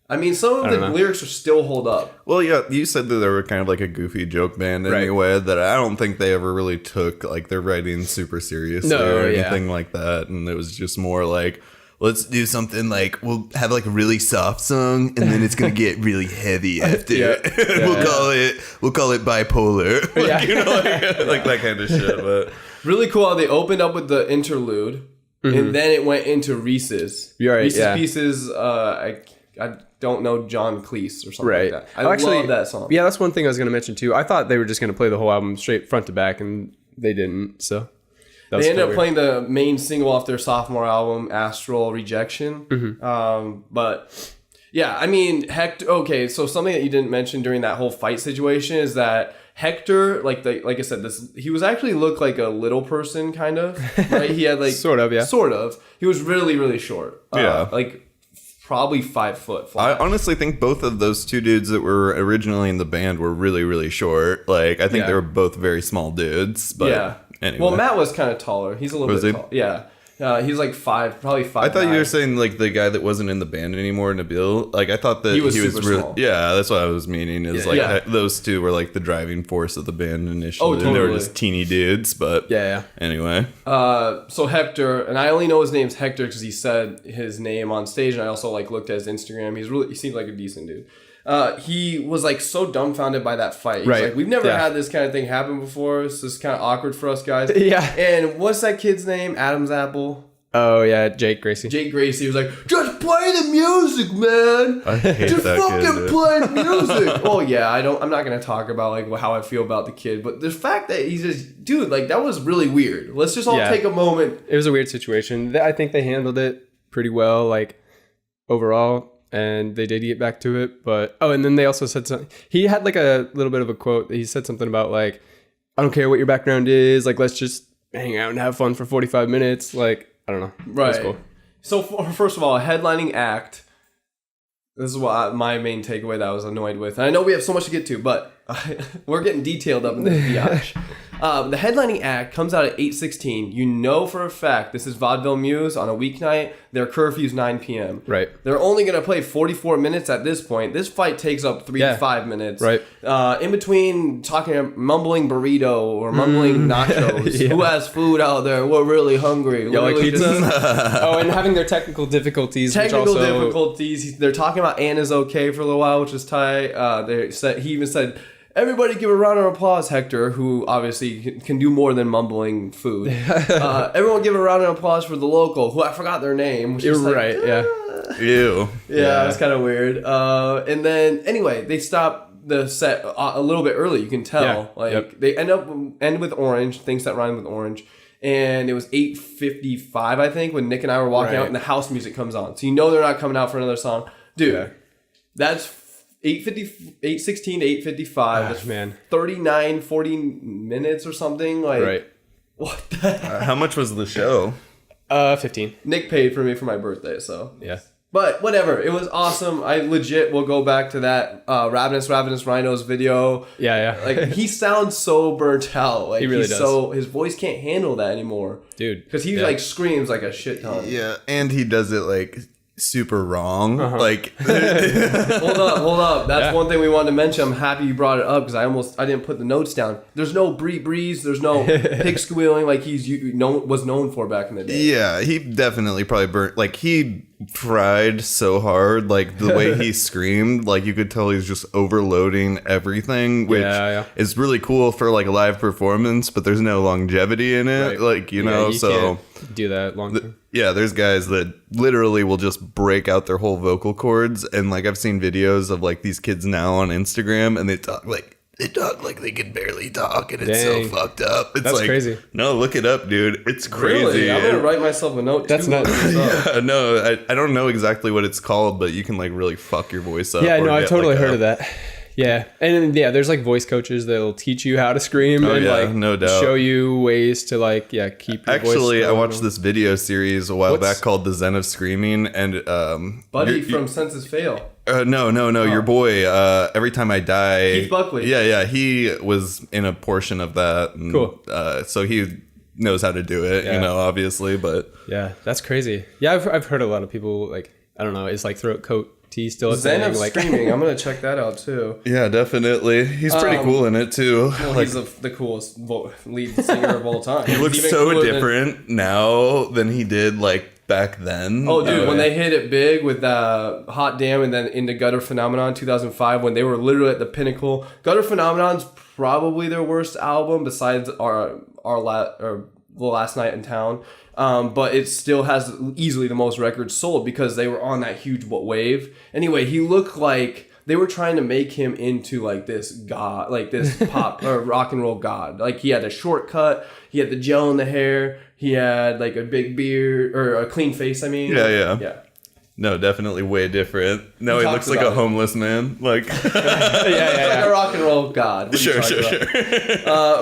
I mean, some of the lyrics are still hold up. Well, yeah, you said that they were kind of like a goofy joke band anyway, that I don't think they ever really took like their writing super seriously or anything like that. And it was just more like, let's do something like, we'll have like a really soft song and then it's going to get really heavy after. We'll call it bipolar. Like, you know, like that kind of shit. But really cool how they opened up with the interlude and then it went into Reese's. Reese's Pieces, I don't know, John Cleese or something like that. I love that song. Yeah, that's one thing I was going to mention too. I thought they were just going to play the whole album straight front to back and they didn't, so... They ended up playing the main single off their sophomore album, Astral Rejection. But yeah, I mean, Hector. Okay, so something that you didn't mention during that whole fight situation is that Hector, like I said, he was actually looked like a little person, kind of. Right? He had like sort of. He was really, really short. Like probably 5 foot. I honestly think both of those two dudes that were originally in the band were really, really short. Like I think they were both very small dudes. But anyway. Well, Matt was kind of taller. He's a little bit tall. Yeah. He's like probably 5'9". I thought you were saying like the guy that wasn't in the band anymore, Nabil. Like I thought that he was really small. Yeah, that's what I was meaning. Is those two were like the driving force of the band initially. Oh, totally. And they were just teeny dudes, but anyway. So Hector, and I only know his name's Hector because he said his name on stage, and I also like looked at his Instagram. He seemed like a decent dude. He was like so dumbfounded by that fight. He's like, we've never had this kind of thing happen before. It's just kind of awkward for us guys. And what's that kid's name? Adam's Apple. Oh yeah, Jake Gracie. Jake Gracie was like, just play the music, man. I hate just that fucking kid, play music. Oh yeah, I'm not gonna talk about like how I feel about the kid, but the fact that he's just, dude, like that was really weird. Let's just all take a moment. It was a weird situation. I think they handled it pretty well, like overall. And they did get back to it, but and then they also said something. He had like a little bit of a quote. He said something about like, I don't care what your background is, like let's just hang out and have fun for 45 minutes. Like I don't know, right? That's cool. So first of all, a headlining act. This is what my main takeaway that I was annoyed with. And I know we have so much to get to, but we're getting detailed up in this biatch. The headlining act comes out at 8:16. You know for a fact this is Vaudeville Muse on a weeknight. Their curfew's 9 p.m. Right. They're only going to play 44 minutes at this point. This fight takes up 3 to 5 minutes. Right. In between mumbling burrito or mumbling nachos. Who has food out there? We're really hungry. You like pizza? And having their technical difficulties. Difficulties. They're talking about Anna's okay for a little while, which is tight. He even said... Everybody give a round of applause, Hector, who obviously can do more than mumbling food. Everyone give a round of applause for the local, who I forgot their name. You're right, yeah. Ew. Yeah, it's kind of weird. And then, anyway, they stop the set a little bit early, you can tell. They end with Orange, things that rhyme with Orange. And it was 8:55, I think, when Nick and I were walking out and the house music comes on. So you know they're not coming out for another song. Dude, that's 8:16 to 8:55. That's 39, 40 minutes or something. Like, what the heck? How much was the show? 15. Nick paid for me for my birthday, so. Yeah. But whatever, it was awesome. I legit will go back to that Ravenous Rhinos video. Yeah. Like, he sounds so burnt out. Like, he really does. His voice can't handle that anymore. Dude. Because he like screams like a shit ton. Yeah, and he does it like super wrong. Like, hold up. That's one thing we wanted to mention. I'm happy you brought it up because I didn't put the notes down. There's no breeze. There's no pig squealing like was known for back in the day. Yeah, he definitely probably burnt. Like, he tried so hard. Like, the way he screamed, like, you could tell he's just overloading everything, which is really cool for like a live performance. But there's no longevity in it. Like, you know, so can't do that long term. Yeah, there's guys that literally will just break out their whole vocal cords. And like, I've seen videos of like these kids now on Instagram, and they talk like they can barely talk, and it's so fucked up. It's That's like, crazy. No, look it up, dude. It's crazy. Really? I'm gonna write myself a note. That's not. Yeah, no, I don't know exactly what it's called, but you can like really fuck your voice up. Yeah, no, I've totally heard of that. Yeah, and there's like voice coaches that'll teach you how to scream and like no doubt show you ways to like keep your voice. Actually, I watched this video series a while back called The Zen of Screaming, and Buddy from Senses Fail. No, your boy. Every Time I Die. Keith Buckley. Yeah, he was in a portion of that. And, cool. So he knows how to do it, you know, obviously, but yeah, that's crazy. Yeah, I've heard a lot of people like, I don't know, it's like throat coat tea still a Zen thing. of Screaming. I'm gonna check that out too. Yeah, definitely. He's pretty cool in it too. Well, like, he's the coolest lead singer of all time. He looks so different now than he did like back then. Oh, dude, when they hit it big with Hot Damn and then into Gutter Phenomenon 2005, when they were literally at the pinnacle. Gutter Phenomenon's probably their worst album besides the Last Night in Town. But it still has easily the most records sold because they were on that huge wave. Anyway, he looked like they were trying to make him into like this god, like this pop or rock and roll god. Like, he had a shortcut, he had the gel in the hair, he had like a big beard or a clean face. I mean, yeah. No, definitely way different. No, he looks like a homeless man. Like, like a rock and roll god. Sure.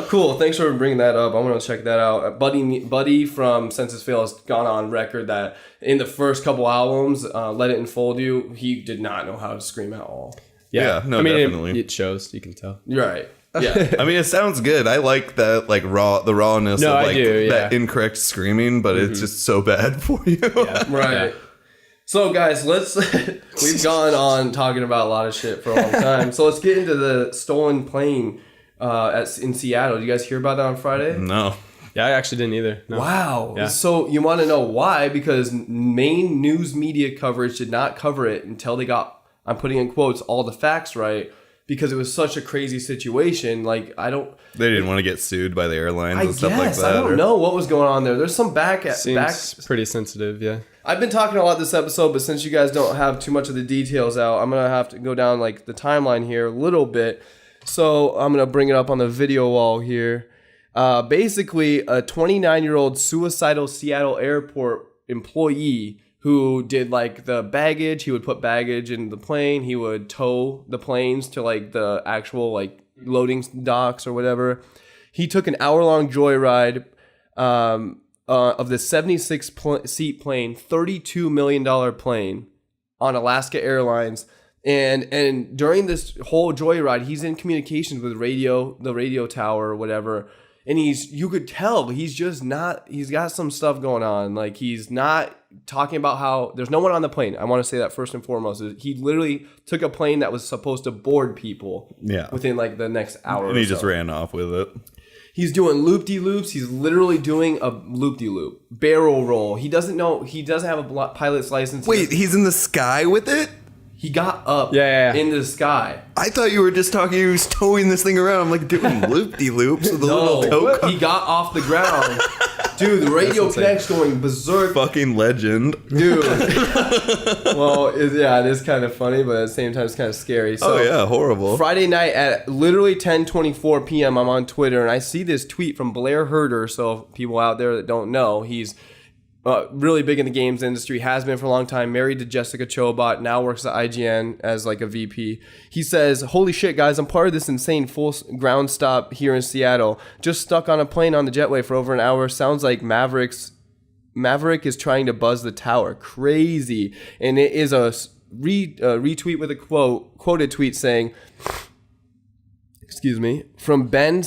Cool. Thanks for bringing that up. I'm gonna check that out. Buddy from Senses Fail has gone on record that in the first couple albums, Let It Enfold You, he did not know how to scream at all. Yeah, no, definitely. It shows. You can tell. You're right. Yeah. I mean, it sounds good. I like that, like the rawness of like that incorrect screaming, but it's just so bad for you. Yeah. Right. Yeah. So guys, we've gone on talking about a lot of shit for a long time. So let's get into the stolen plane in Seattle. Did you guys hear about that on Friday? No. Yeah, I actually didn't either. No. Wow. Yeah. So you want to know why? Because main news media coverage did not cover it until they got, I'm putting in quotes, all the facts right. Because it was such a crazy situation. Like, they didn't want to get sued by the airlines and stuff like that. I don't know what was going on there. There's some Seems pretty sensitive, yeah. I've been talking a lot this episode, but since you guys don't have too much of the details out, I'm going to have to go down like the timeline here a little bit. So I'm going to bring it up on the video wall here. Basically, a 29-year-old suicidal Seattle airport employee who did like the baggage. He would put baggage in the plane. He would tow the planes to like the actual like loading docks or whatever. He took an hour-long joyride of the 76-seat plane, $32 million plane on Alaska Airlines. And during this whole joyride, he's in communications with the radio tower or whatever. And you could tell he's got some stuff going on. Like, he's not talking about how there's no one on the plane. I want to say that first and foremost. He literally took a plane that was supposed to board people within like the next hour. And he just ran off with it. He's doing loop-de-loops. He's literally doing a loop-de-loop. Barrel roll. He doesn't have a pilot's license. Wait, he's in the sky with it? He got up into the sky. I thought you were just talking. He was towing this thing around. I'm like doing loop-de-loops with a little tow. He got off the ground. Dude, the radio connect's going berserk. Fucking legend. Dude. Well, it is kind of funny, but at the same time, it's kind of scary. So, horrible. Friday night at literally 10:24 p.m., I'm on Twitter, and I see this tweet from Blair Herder. So people out there that don't know, he's really big in the games industry, has been for a long time, married to Jessica Chobot, now works at IGN as like a VP. He says, holy shit, guys, I'm part of this insane full ground stop here in Seattle. Just stuck on a plane on the jetway for over an hour. Sounds like Maverick is trying to buzz the tower. Crazy. And it is a retweet with a quoted tweet saying, excuse me, from Ben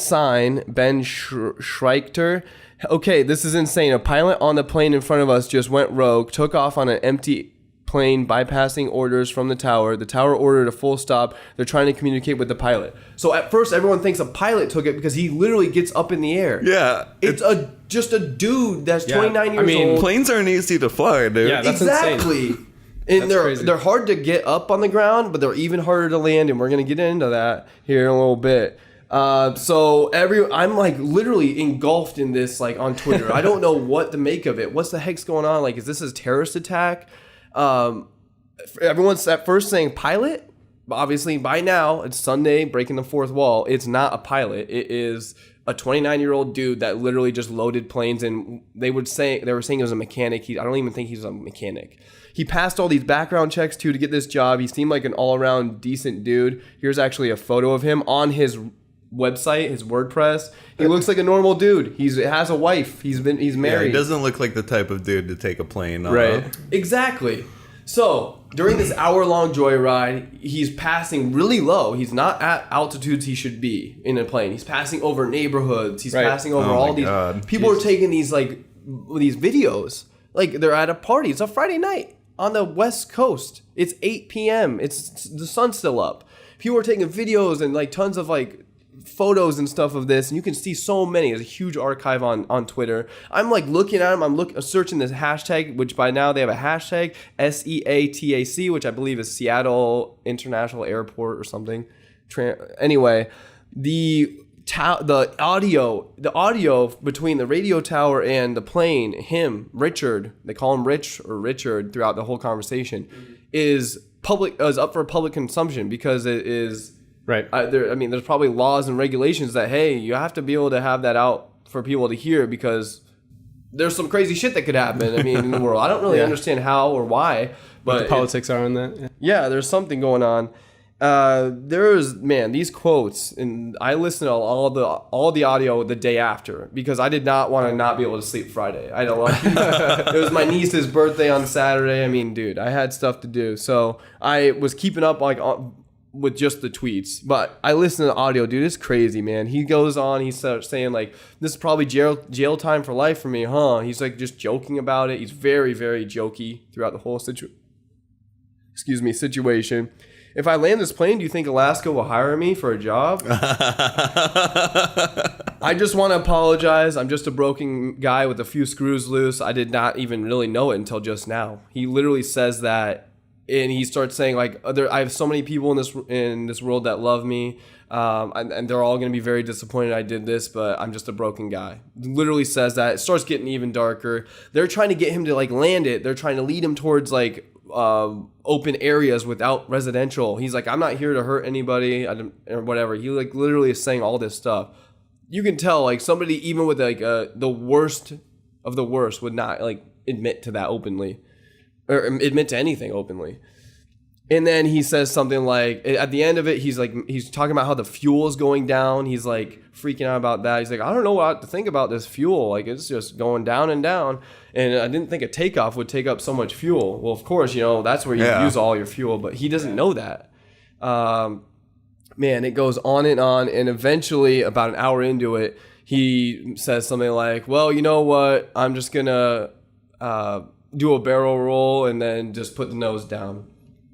Schreichter. Okay, this is insane. A pilot on the plane in front of us just went rogue, took off on an empty plane, bypassing orders from the tower. The tower ordered a full stop. They're trying to communicate with the pilot. So at first, everyone thinks a pilot took it because he literally gets up in the air. Yeah. It's just a dude that's 29 years old. Planes aren't easy to fly, dude. Yeah, that's exactly. Insane. And they're hard to get up on the ground, but they're even harder to land, and we're going to get into that here in a little bit. So I'm like literally engulfed in this, like on Twitter. I don't know what to make of it. What's the heck's going on? Like, is this a terrorist attack? Everyone's at first saying pilot. Obviously, by now it's Sunday, breaking the fourth wall. It's not a pilot. It is a 29-year-old dude that literally just loaded planes, and they were saying it was a mechanic. I don't even think he's a mechanic. He passed all these background checks too to get this job. He seemed like an all-around decent dude. Here's actually a photo of him on his website, his WordPress. He looks like a normal dude. He has a wife. He's married. Yeah, he doesn't look like the type of dude to take a plane. Right. Exactly. So during this hour-long joyride, he's passing really low. He's not at altitudes he should be in a plane. He's passing over neighborhoods. He's passing over all these. God. People are taking these videos. Like they're at a party. It's a Friday night on the West Coast. It's 8 p.m. The sun's still up. People are taking videos and like tons of like photos and stuff of this, and you can see so many. There's a huge archive on Twitter. I'm like looking at them. I'm searching this hashtag, which by now they have a hashtag SEATAC, which I believe is Seattle International Airport or something. Anyway, the audio between the radio tower and the plane, Richard, they call him Rich or Richard throughout the whole conversation, is up for public consumption because it is. Right. There's probably laws and regulations that, hey, you have to be able to have that out for people to hear because there's some crazy shit that could happen, in the world. I don't really understand how or why. But what the politics are on that. Yeah, there's something going on. These quotes, and I listened to all the audio the day after because I did not want to not be able to sleep Friday. I don't like it was my niece's birthday on Saturday. Dude, I had stuff to do. So I was keeping up with just the tweets, but I listened to the audio. Dude, it's crazy, man. He goes on, he starts saying like, this is probably jail time for life for me, huh? He's like just joking about it. He's very, very jokey throughout the whole situation. If I land this plane, do you think Alaska will hire me for a job? I just want to apologize. I'm just a broken guy with a few screws loose. I did not even really know it until just now. He literally says that. And he starts saying like, I have so many people in this world that love me, and they're all going to be very disappointed I did this, but I'm just a broken guy. Literally says that. It starts getting even darker. They're trying to get him to like land it. They're trying to lead him towards like open areas without residential. He's like, I'm not here to hurt anybody or whatever. He like literally is saying all this stuff. You can tell like somebody even with like the worst of the worst would not like admit to that openly. Or admit to anything openly. And then he says something like, at the end of it, he's talking about how the fuel is going down. He's like freaking out about that. He's like, I don't know what to think about this fuel. Like it's just going down and down. And I didn't think a takeoff would take up so much fuel. Well, of course, that's where you use all your fuel, but he doesn't know that. Man, it goes on. And eventually about an hour into it, he says something like, well, you know what? I'm just going to, do a barrel roll and then just put the nose down,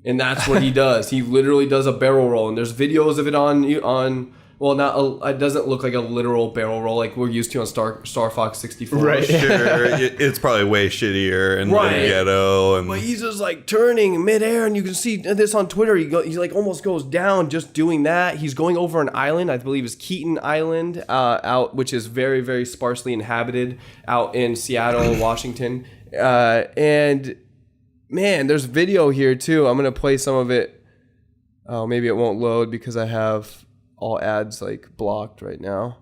and that's what he does. He literally does a barrel roll, and there's videos of it on Well, it doesn't look like a literal barrel roll like we're used to on Star Fox 64. Right. Sure, it's probably way shittier and ghetto. And but he's just like turning midair, and you can see this on Twitter. He like almost goes down just doing that. He's going over an island, I believe it's Kiehne Island, out, which is very, very sparsely inhabited out in Seattle, Washington. And man, there's video here too. I'm gonna play some of it. Oh, maybe it won't load because I have all ads like blocked right now.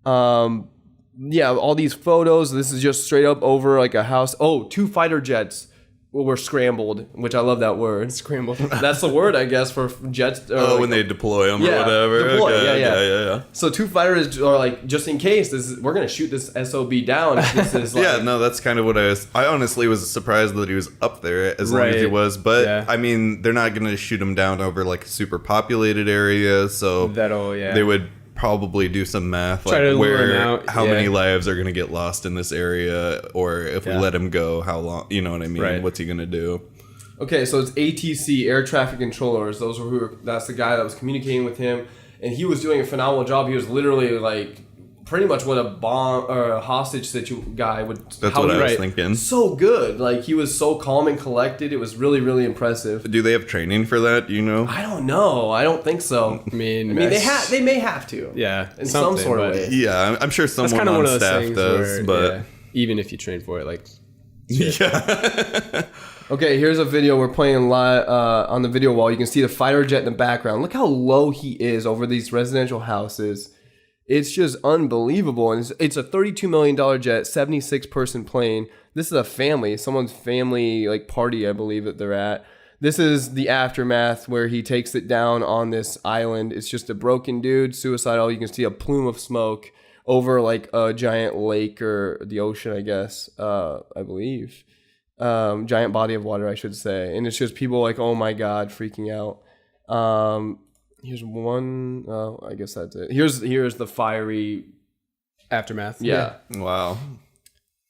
Yeah, all these photos. This is just straight up over like a house. Oh, 2 fighter jets were scrambled, which I love that word. Scrambled. That's the word, I guess, for jets. Like, when they deploy them or whatever. Deploy, okay, yeah. So 2 fighters are like, just in case, we're gonna shoot this SOB down. This is like, yeah, no, that's kind of what I honestly was surprised that he was up there as long as he was. But I mean, they're not gonna shoot him down over like a super populated area, so they would probably do some math, try like to lure him out. how many lives are going to get lost in this area, or if we let him go, how long, you know what I mean? Right. What's he going to do? Okay, so it's ATC, air traffic controllers. That's the guy that was communicating with him, and he was doing a phenomenal job. He was literally like pretty much what a bomb or a hostage guy would. That's what I was thinking. So good, like he was so calm and collected. It was really, really impressive. Do they have training for that? Do you know? I don't know. I don't think so. I mean, they may have to. Yeah, in some sort of way. Yeah, I'm sure someone on staff does, but even if you train for it, like yeah. Okay, here's a video we're playing live on the video wall. You can see the fighter jet in the background. Look how low he is over these residential houses. It's just unbelievable. And it's a $32 million jet, 76-person plane. This is a family, someone's family like party, I believe that they're at. This is the aftermath where he takes it down on this island. It's just a broken dude, suicidal. You can see a plume of smoke over like a giant lake or the ocean, I guess, I believe. Giant body of water, I should say. And it's just people like, oh my God, freaking out. Here's one. Oh, I guess that's it. Here's the fiery aftermath. Yeah. Wow.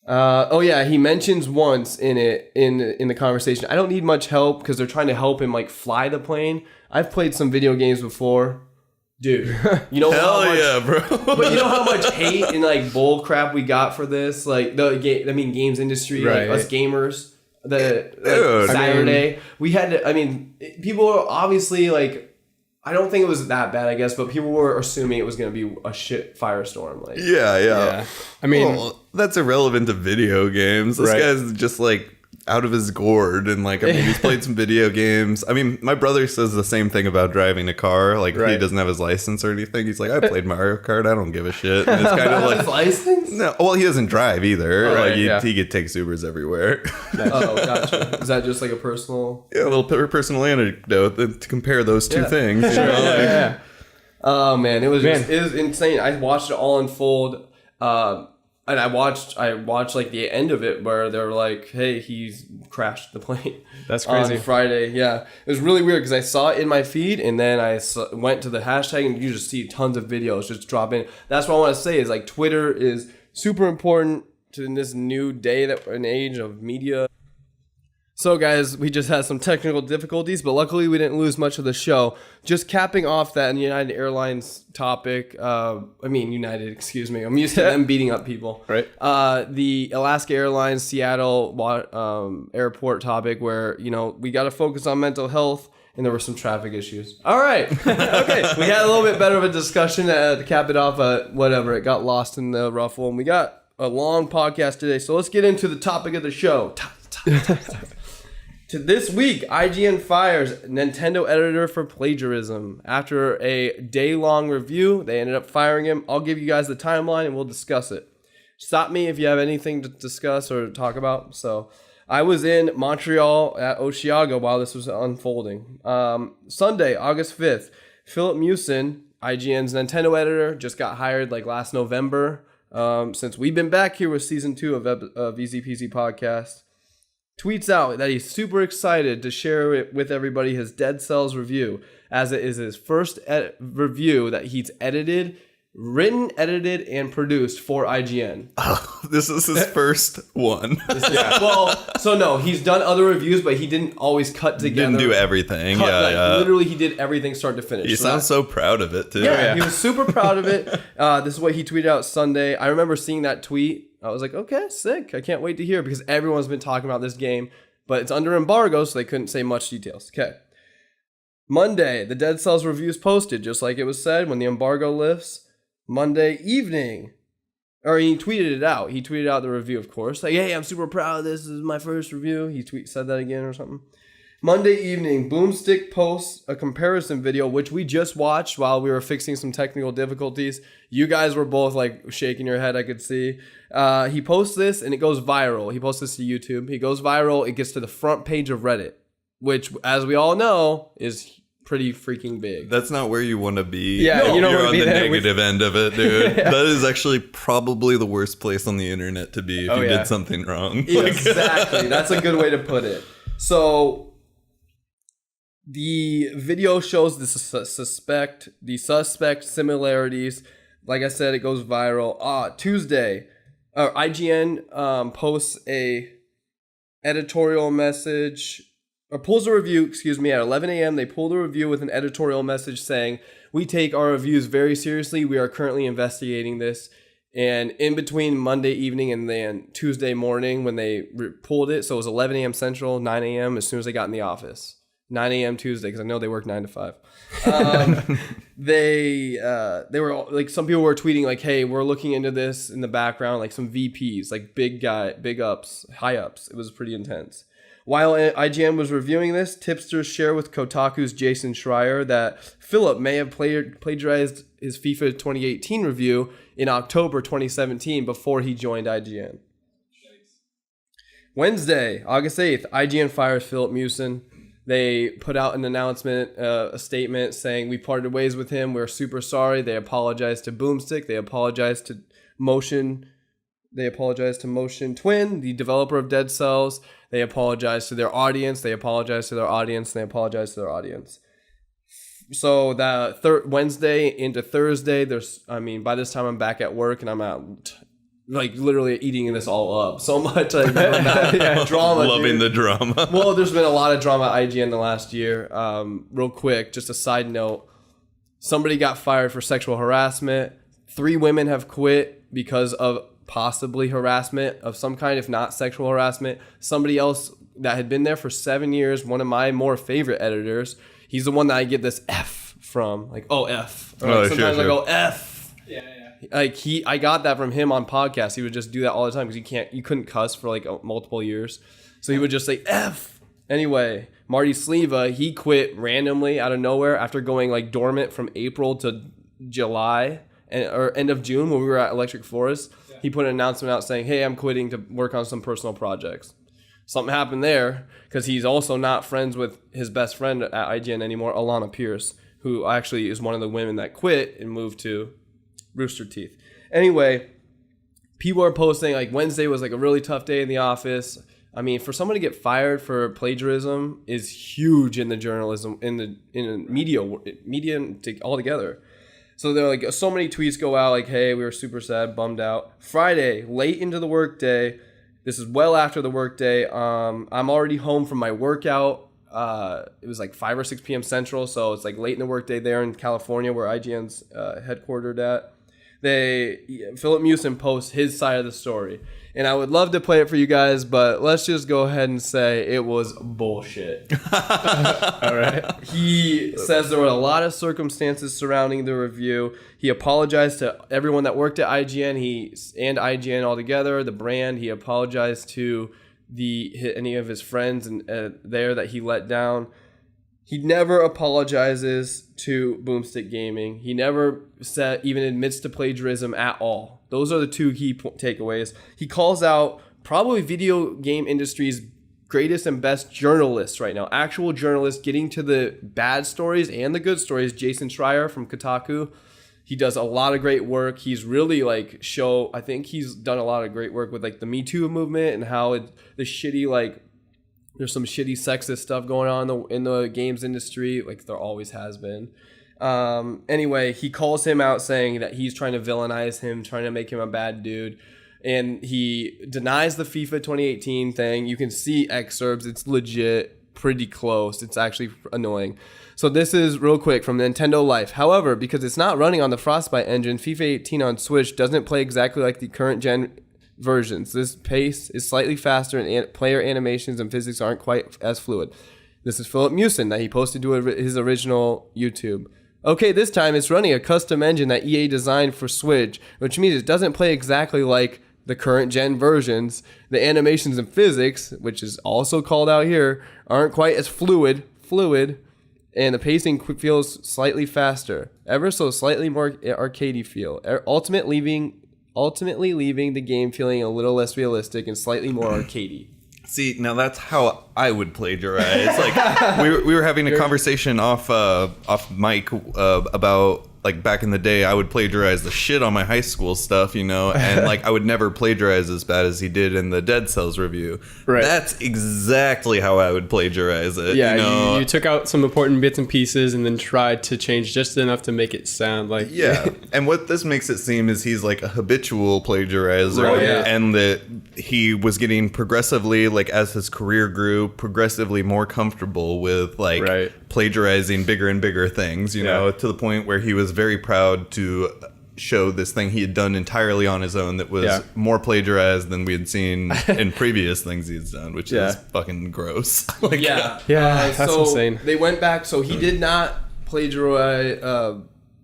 Oh yeah, he mentions once in the conversation, I don't need much help because they're trying to help him like fly the plane. I've played some video games before. Dude, you know hell yeah, bro. But you know how much hate and like bull crap we got for this? Like games industry, like us gamers. Saturday, we had to, people were obviously like, I don't think it was that bad, I guess, but people were assuming it was going to be a shit firestorm. Like, yeah. I mean, that's irrelevant to video games. This guy's just like out of his gourd, and like, I mean, he's played some video games. I mean, my brother says the same thing about driving a car. Like, he doesn't have his license or anything. He's like, I played Mario Kart. I don't give a shit. And it's kind of like his license. No, well, he doesn't drive either. He takes Ubers everywhere. Oh, gotcha. Is that just like a personal? Yeah, a little personal anecdote to compare those two things. You know? Yeah. Oh man, it was insane. I watched it all unfold. And I watched like the end of it where they're like, "Hey, he's crashed the plane." That's crazy. On Friday, yeah, it was really weird because I saw it in my feed, and then I went to the hashtag, and you just see tons of videos just drop in. That's what I want to say is like Twitter is super important in this new day an age of media. So guys, we just had some technical difficulties, but luckily we didn't lose much of the show. Just capping off that United Airlines topic, United, excuse me. I'm used to them beating up people. Right. The Alaska Airlines Seattle airport topic where, we got to focus on mental health and there were some traffic issues. All right. Okay. We had a little bit better of a discussion to cap it off, whatever. It got lost in the ruffle and we got a long podcast today. So let's get into the topic of the show. To this week, IGN fires Nintendo editor for plagiarism. After a day-long review, they ended up firing him. I'll give you guys the timeline and we'll discuss it. Stop me if you have anything to discuss or talk about. So, I was in Montreal at Osheaga while this was unfolding. Sunday, August 5th, Philip Mewson, IGN's Nintendo editor, just got hired like last November. Since we've been back here with season 2 of EZPZ Podcast. Tweets out that he's super excited to share it with everybody his Dead Cells review, as it is his first review that he's edited written, edited, and produced for IGN. Oh, this is his first one. Yeah. Well, so no, he's done other reviews, but he didn't always cut together. Didn't do everything. Literally, he did everything start to finish. He sounds so proud of it, too. Yeah, he was super proud of it. This is what he tweeted out Sunday. I remember seeing that tweet. I was like, okay, sick. I can't wait to hear it because everyone's been talking about this game, but it's under embargo, so they couldn't say much details. Okay. Monday, the Dead Cells reviews posted, just like it was said, when the embargo lifts. Monday evening, or he tweeted it out. He tweeted out the review, of course. Like, hey, I'm super proud of this. This is my first review. He said that again or something. Monday evening, Boomstick posts a comparison video, which we just watched while we were fixing some technical difficulties. You guys were both like shaking your head, I could see. He posts this and it goes viral. He posts this to YouTube. He goes viral. It gets to the front page of Reddit, which, as we all know, is pretty freaking big. That's not where you want to be. Yeah, no, you don't you're want to on be the there negative end of it, dude. Yeah. That is actually probably the worst place on the internet to be if you did something wrong. Exactly. That's a good way to put it. So the video shows the suspect similarities. Like I said, it goes viral. Tuesday, IGN posts a editorial message. Or pulls a review, at 11 a.m. They pulled a review with an editorial message saying, we take our reviews very seriously. We are currently investigating this. And in between Monday evening and then Tuesday morning when they pulled it, so it was 11 a.m. Central, 9 a.m. as soon as they got in the office. 9 a.m. Tuesday, because I know they work 9 to 5. They were like, some people were tweeting like, hey, we're looking into this in the background, like some VPs, like big ups, high ups. It was pretty intense. While IGN was reviewing this, tipsters share with Kotaku's Jason Schreier that Philip may have plagiarized his FIFA 2018 review in October 2017 before he joined IGN. Wednesday, August 8th, IGN fires Philip Mewson. They put out an announcement, a statement saying, we parted ways with him. We're super sorry. They apologized to Boomstick. They apologized to Motion Twin, the developer of Dead Cells. They apologize to their audience. They apologize to their audience. And they apologize to their audience. So that Wednesday into Thursday, by this time I'm back at work and I'm out, like literally eating this all up. So much like drama. Loving the drama. Well, there's been a lot of drama at IGN the last year. Real quick, just a side note. Somebody got fired for sexual harassment. 3 women have quit because of possibly harassment of some kind, if not sexual harassment. Somebody else that had been there for 7 years, one of my more favorite editors, he's the one that I get this F from, like, oh, F. Or like sometimes I go F. Yeah. Like I got that from him on podcasts. He would just do that all the time because you couldn't cuss for like multiple years. So he would just say F. Anyway, Marty Sleva, he quit randomly out of nowhere after going like dormant from April to July or end of June when we were at Electric Forest. He put an announcement out saying, hey, I'm quitting to work on some personal projects. Something happened there because he's also not friends with his best friend at IGN anymore, Alana Pierce, who actually is one of the women that quit and moved to Rooster Teeth. Anyway, people are posting like Wednesday was like a really tough day in the office. I mean, for someone to get fired for plagiarism is huge in the journalism, in the media altogether. So there are like so many tweets go out like, hey, we were super sad, bummed out. Friday, late into the workday. This is well after the workday. I'm already home from my workout. It was like 5 or 6 p.m. Central, so it's like late in the workday there in California where IGN's headquartered at. Philip Mewson posts his side of the story. And I would love to play it for you guys, but let's just go ahead and say it was bullshit. All right. He says there were a lot of circumstances surrounding the review. He apologized to everyone that worked at IGN and IGN altogether, the brand. He apologized to any of his friends there that he let down. He never apologizes to Boomstick Gaming. He never even admits to plagiarism at all. Those are the 2 key takeaways. He calls out probably video game industry's greatest and best journalists right now. Actual journalists getting to the bad stories and the good stories. Jason Schreier from Kotaku. He does a lot of great work. He's really I think he's done a lot of great work with like the Me Too movement and how the shitty there's some shitty sexist stuff going on in the games industry, like there always has been. Anyway, he calls him out saying that he's trying to villainize him, trying to make him a bad dude. And he denies the FIFA 2018 thing. You can see excerpts. It's legit pretty close. It's actually annoying. So this is real quick from Nintendo Life. However, because it's not running on the Frostbite engine, FIFA 18 on Switch doesn't play exactly like the current gen versions. This pace is slightly faster and player animations and physics aren't quite as fluid. This is Philip Mewson that he posted to his original YouTube. Okay, this time it's running a custom engine that EA designed for Switch, which means it doesn't play exactly like the current gen versions. The animations and physics, which is also called out here, aren't quite as fluid, and the pacing feels slightly faster, ever so slightly more arcadey feel, ultimately leaving the game feeling a little less realistic and slightly more arcadey. See, now that's how I would plagiarize. Like we were having a conversation off mic about like back in the day, I would plagiarize the shit on my high school stuff, you know, and like I would never plagiarize as bad as he did in the Dead Cells review. Right. That's exactly how I would plagiarize it. Yeah, you know? you took out some important bits and pieces and then tried to change just enough to make it sound like... Yeah, and what this makes it seem is he's like a habitual plagiarizer, right, yeah. And that he was getting progressively, like as his career grew, progressively more comfortable with like plagiarizing bigger and bigger things, you know, to the point where he was very proud to show this thing he had done entirely on his own that was more plagiarized than we had seen in previous things he's done, which is fucking gross. Like, that's insane. They went back, so he did not plagiarize.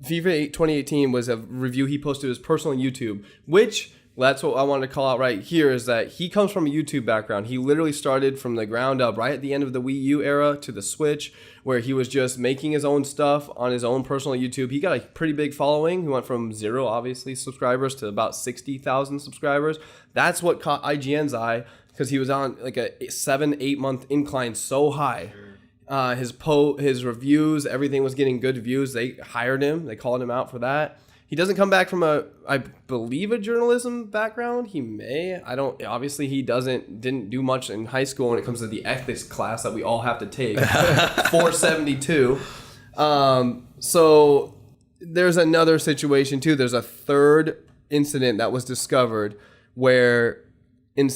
FIFA 2018 was a review he posted to his personal YouTube, which... That's what I wanted to call out right here, is that he comes from a YouTube background. He literally started from the ground up right at the end of the Wii U era to the Switch, where he was just making his own stuff on his own personal YouTube. He got a pretty big following. He went from 0, obviously, subscribers to about 60,000 subscribers. That's what caught IGN's eye, because he was on like a 7-8 month incline so high. His reviews, everything was getting good views. They hired him. They called him out for that. He doesn't come back from I believe a journalism background. He may. I don't. Obviously, he didn't do much in high school when it comes to the ethics class that we all have to take. 472. So there's another situation too. There's a third incident that was discovered where in the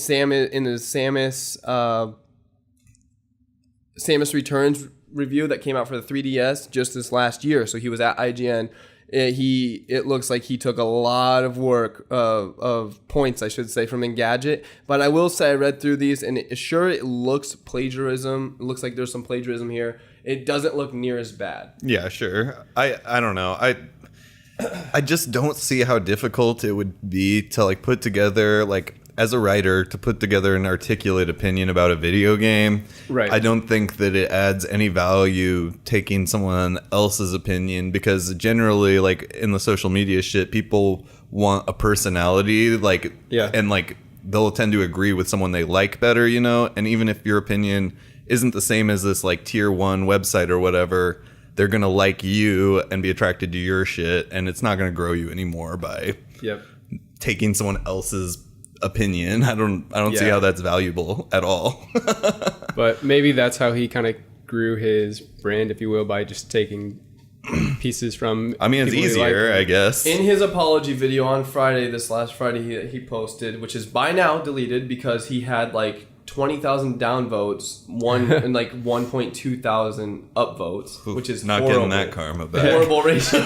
Samus Returns review that came out for the 3DS just this last year. So he was at IGN. It looks like he took a lot of work of points, I should say, from Engadget. But I will say I read through these, and it looks plagiarism. It looks like there's some plagiarism here. It doesn't look near as bad. Yeah, sure. I don't know. I just don't see how difficult it would be to like put together like as a writer to put together an articulate opinion about a video game. Right. I don't think that it adds any value taking someone else's opinion, because generally like in the social media shit, people want a personality, like, and like they'll tend to agree with someone they like better, you know? And even if your opinion isn't the same as this like tier 1 website or whatever, they're going to like you and be attracted to your shit, and it's not going to grow you anymore by taking someone else's opinion. I don't see how that's valuable at all. But maybe that's how he kind of grew his brand, if you will, by just taking pieces from... I mean, it's easier, I guess. In his apology video on Friday, this last Friday, he posted, which is by now deleted because he had like 20,000 downvotes, and like 1.2 thousand upvotes, which is not horrible. Getting that karma back. Horrible ratio.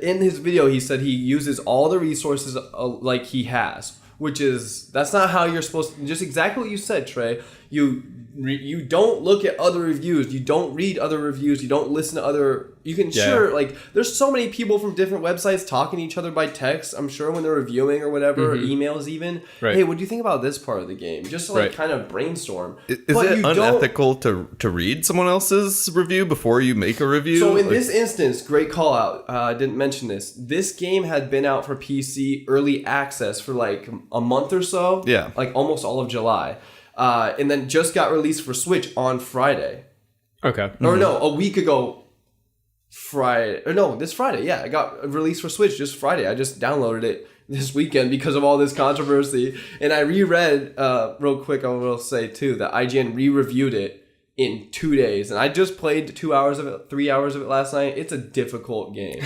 In his video, he said he uses all the resources like he has, that's not how you're supposed to. Just exactly what you said, Trey. You don't look at other reviews. You don't read other reviews. You don't listen to other... You can like, there's so many people from different websites talking to each other by text, I'm sure, when they're reviewing or whatever, or emails even. Right. Hey, what do you think about this part of the game? Just to like kind of brainstorm. Is it unethical to read someone else's review before you make a review? So in this instance, great call out. I didn't mention this. This game had been out for PC early access for like a month or so. Yeah. Like almost all of July. And then just got released for Switch on Friday. Okay. Or no, a week ago Friday. Or no, this Friday. Yeah, I got released for Switch just Friday. I just downloaded it this weekend because of all this controversy. And I reread, real quick, I will say too, that IGN re-reviewed it in 2 days. And I just played 2 hours of it, 3 hours of it last night. It's a difficult game.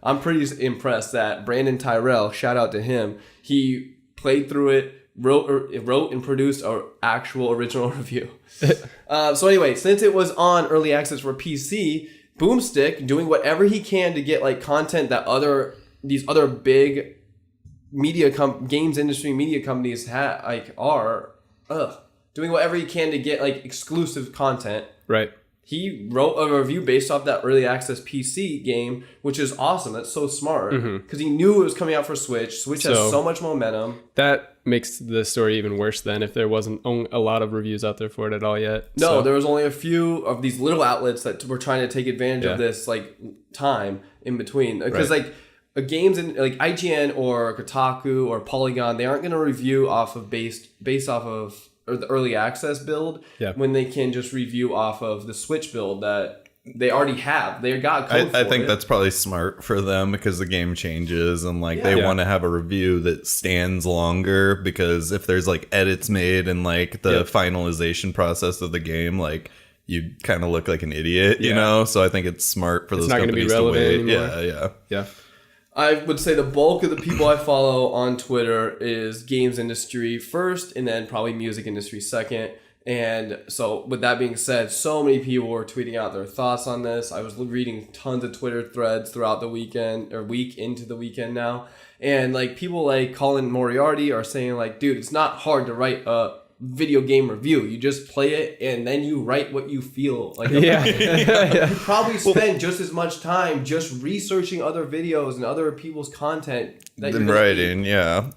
I'm pretty impressed that Brandon Tyrell, shout out to him, he played through it, wrote and produced an actual original review. So anyway, since it was on early access for PC, Boomstick doing whatever he can to get like content that these other big media games industry media companies are doing whatever he can to get like exclusive content. Right. He wrote a review based off that early access PC game, which is awesome. That's so smart because he knew it was coming out for Switch. Switch has so much momentum. That makes the story even worse than if there wasn't a lot of reviews out there for it at all yet. No, there was only a few of these little outlets that were trying to take advantage of this like time in between. Because like games in like IGN or Kotaku or Polygon, they aren't going to review off of based off of or the early access build when they can just review off of the Switch build that they already have. They got code I think that's probably smart for them because the game changes and like they want to have a review that stands longer because if there's like edits made and like the finalization process of the game, like you kind of look like an idiot, you know? So I think it's smart for those companies to wait. Anymore. Yeah. I would say the bulk of the people I follow on Twitter is games industry first, and then probably music industry second. And so with that being said, so many people were tweeting out their thoughts on this. I was reading tons of Twitter threads throughout the weekend or week into the weekend now. And like people like Colin Moriarty are saying like, dude, it's not hard to write a video game review. You just play it and then you write what you feel like. You probably spend just as much time just researching other videos and other people's content than writing.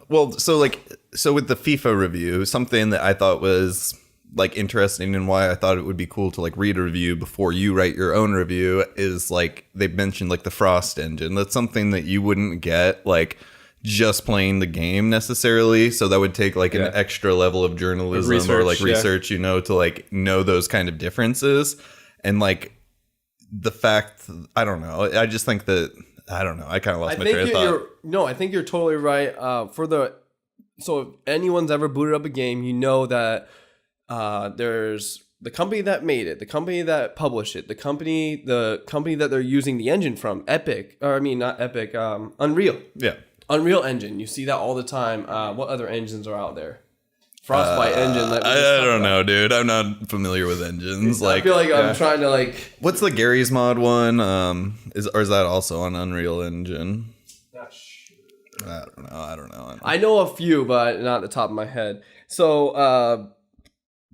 Well, so with the FIFA review, something that I thought was like interesting and why I thought it would be cool to like read a review before you write your own review is like they mentioned like the Frost engine. That's something that you wouldn't get like just playing the game necessarily, so that would take like an extra level of journalism or like research, you know, to like know those kind of differences. And like the fact, I don't know, I just think that I don't know, I kind of lost my train of thought. No, I think you're totally right. So if anyone's ever booted up a game, you know that there's the company that made it, the company that published it, the company that they're using the engine from, Unreal. Yeah. Unreal Engine. You see that all the time. What other engines are out there? Frostbite engine. I don't know, dude. I'm not familiar with engines. I feel like I'm trying to like. What's the Gary's Mod one? Is that also on Unreal Engine? Not sure. I don't know. I know a few, but not at the top of my head. So,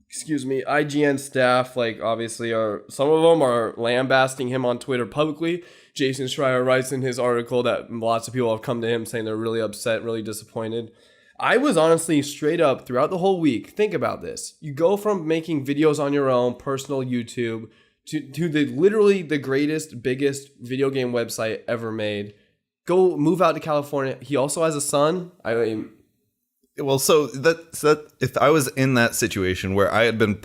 excuse me. IGN staff, like obviously, some of them are lambasting him on Twitter publicly. Jason Schreier writes in his article that lots of people have come to him saying they're really upset, really disappointed. I was honestly straight up throughout the whole week. Think about this. You go from making videos on your own, personal YouTube, to literally the greatest, biggest video game website ever made. Go move out to California. He also has a son. Well, so that if I was in that situation where I had been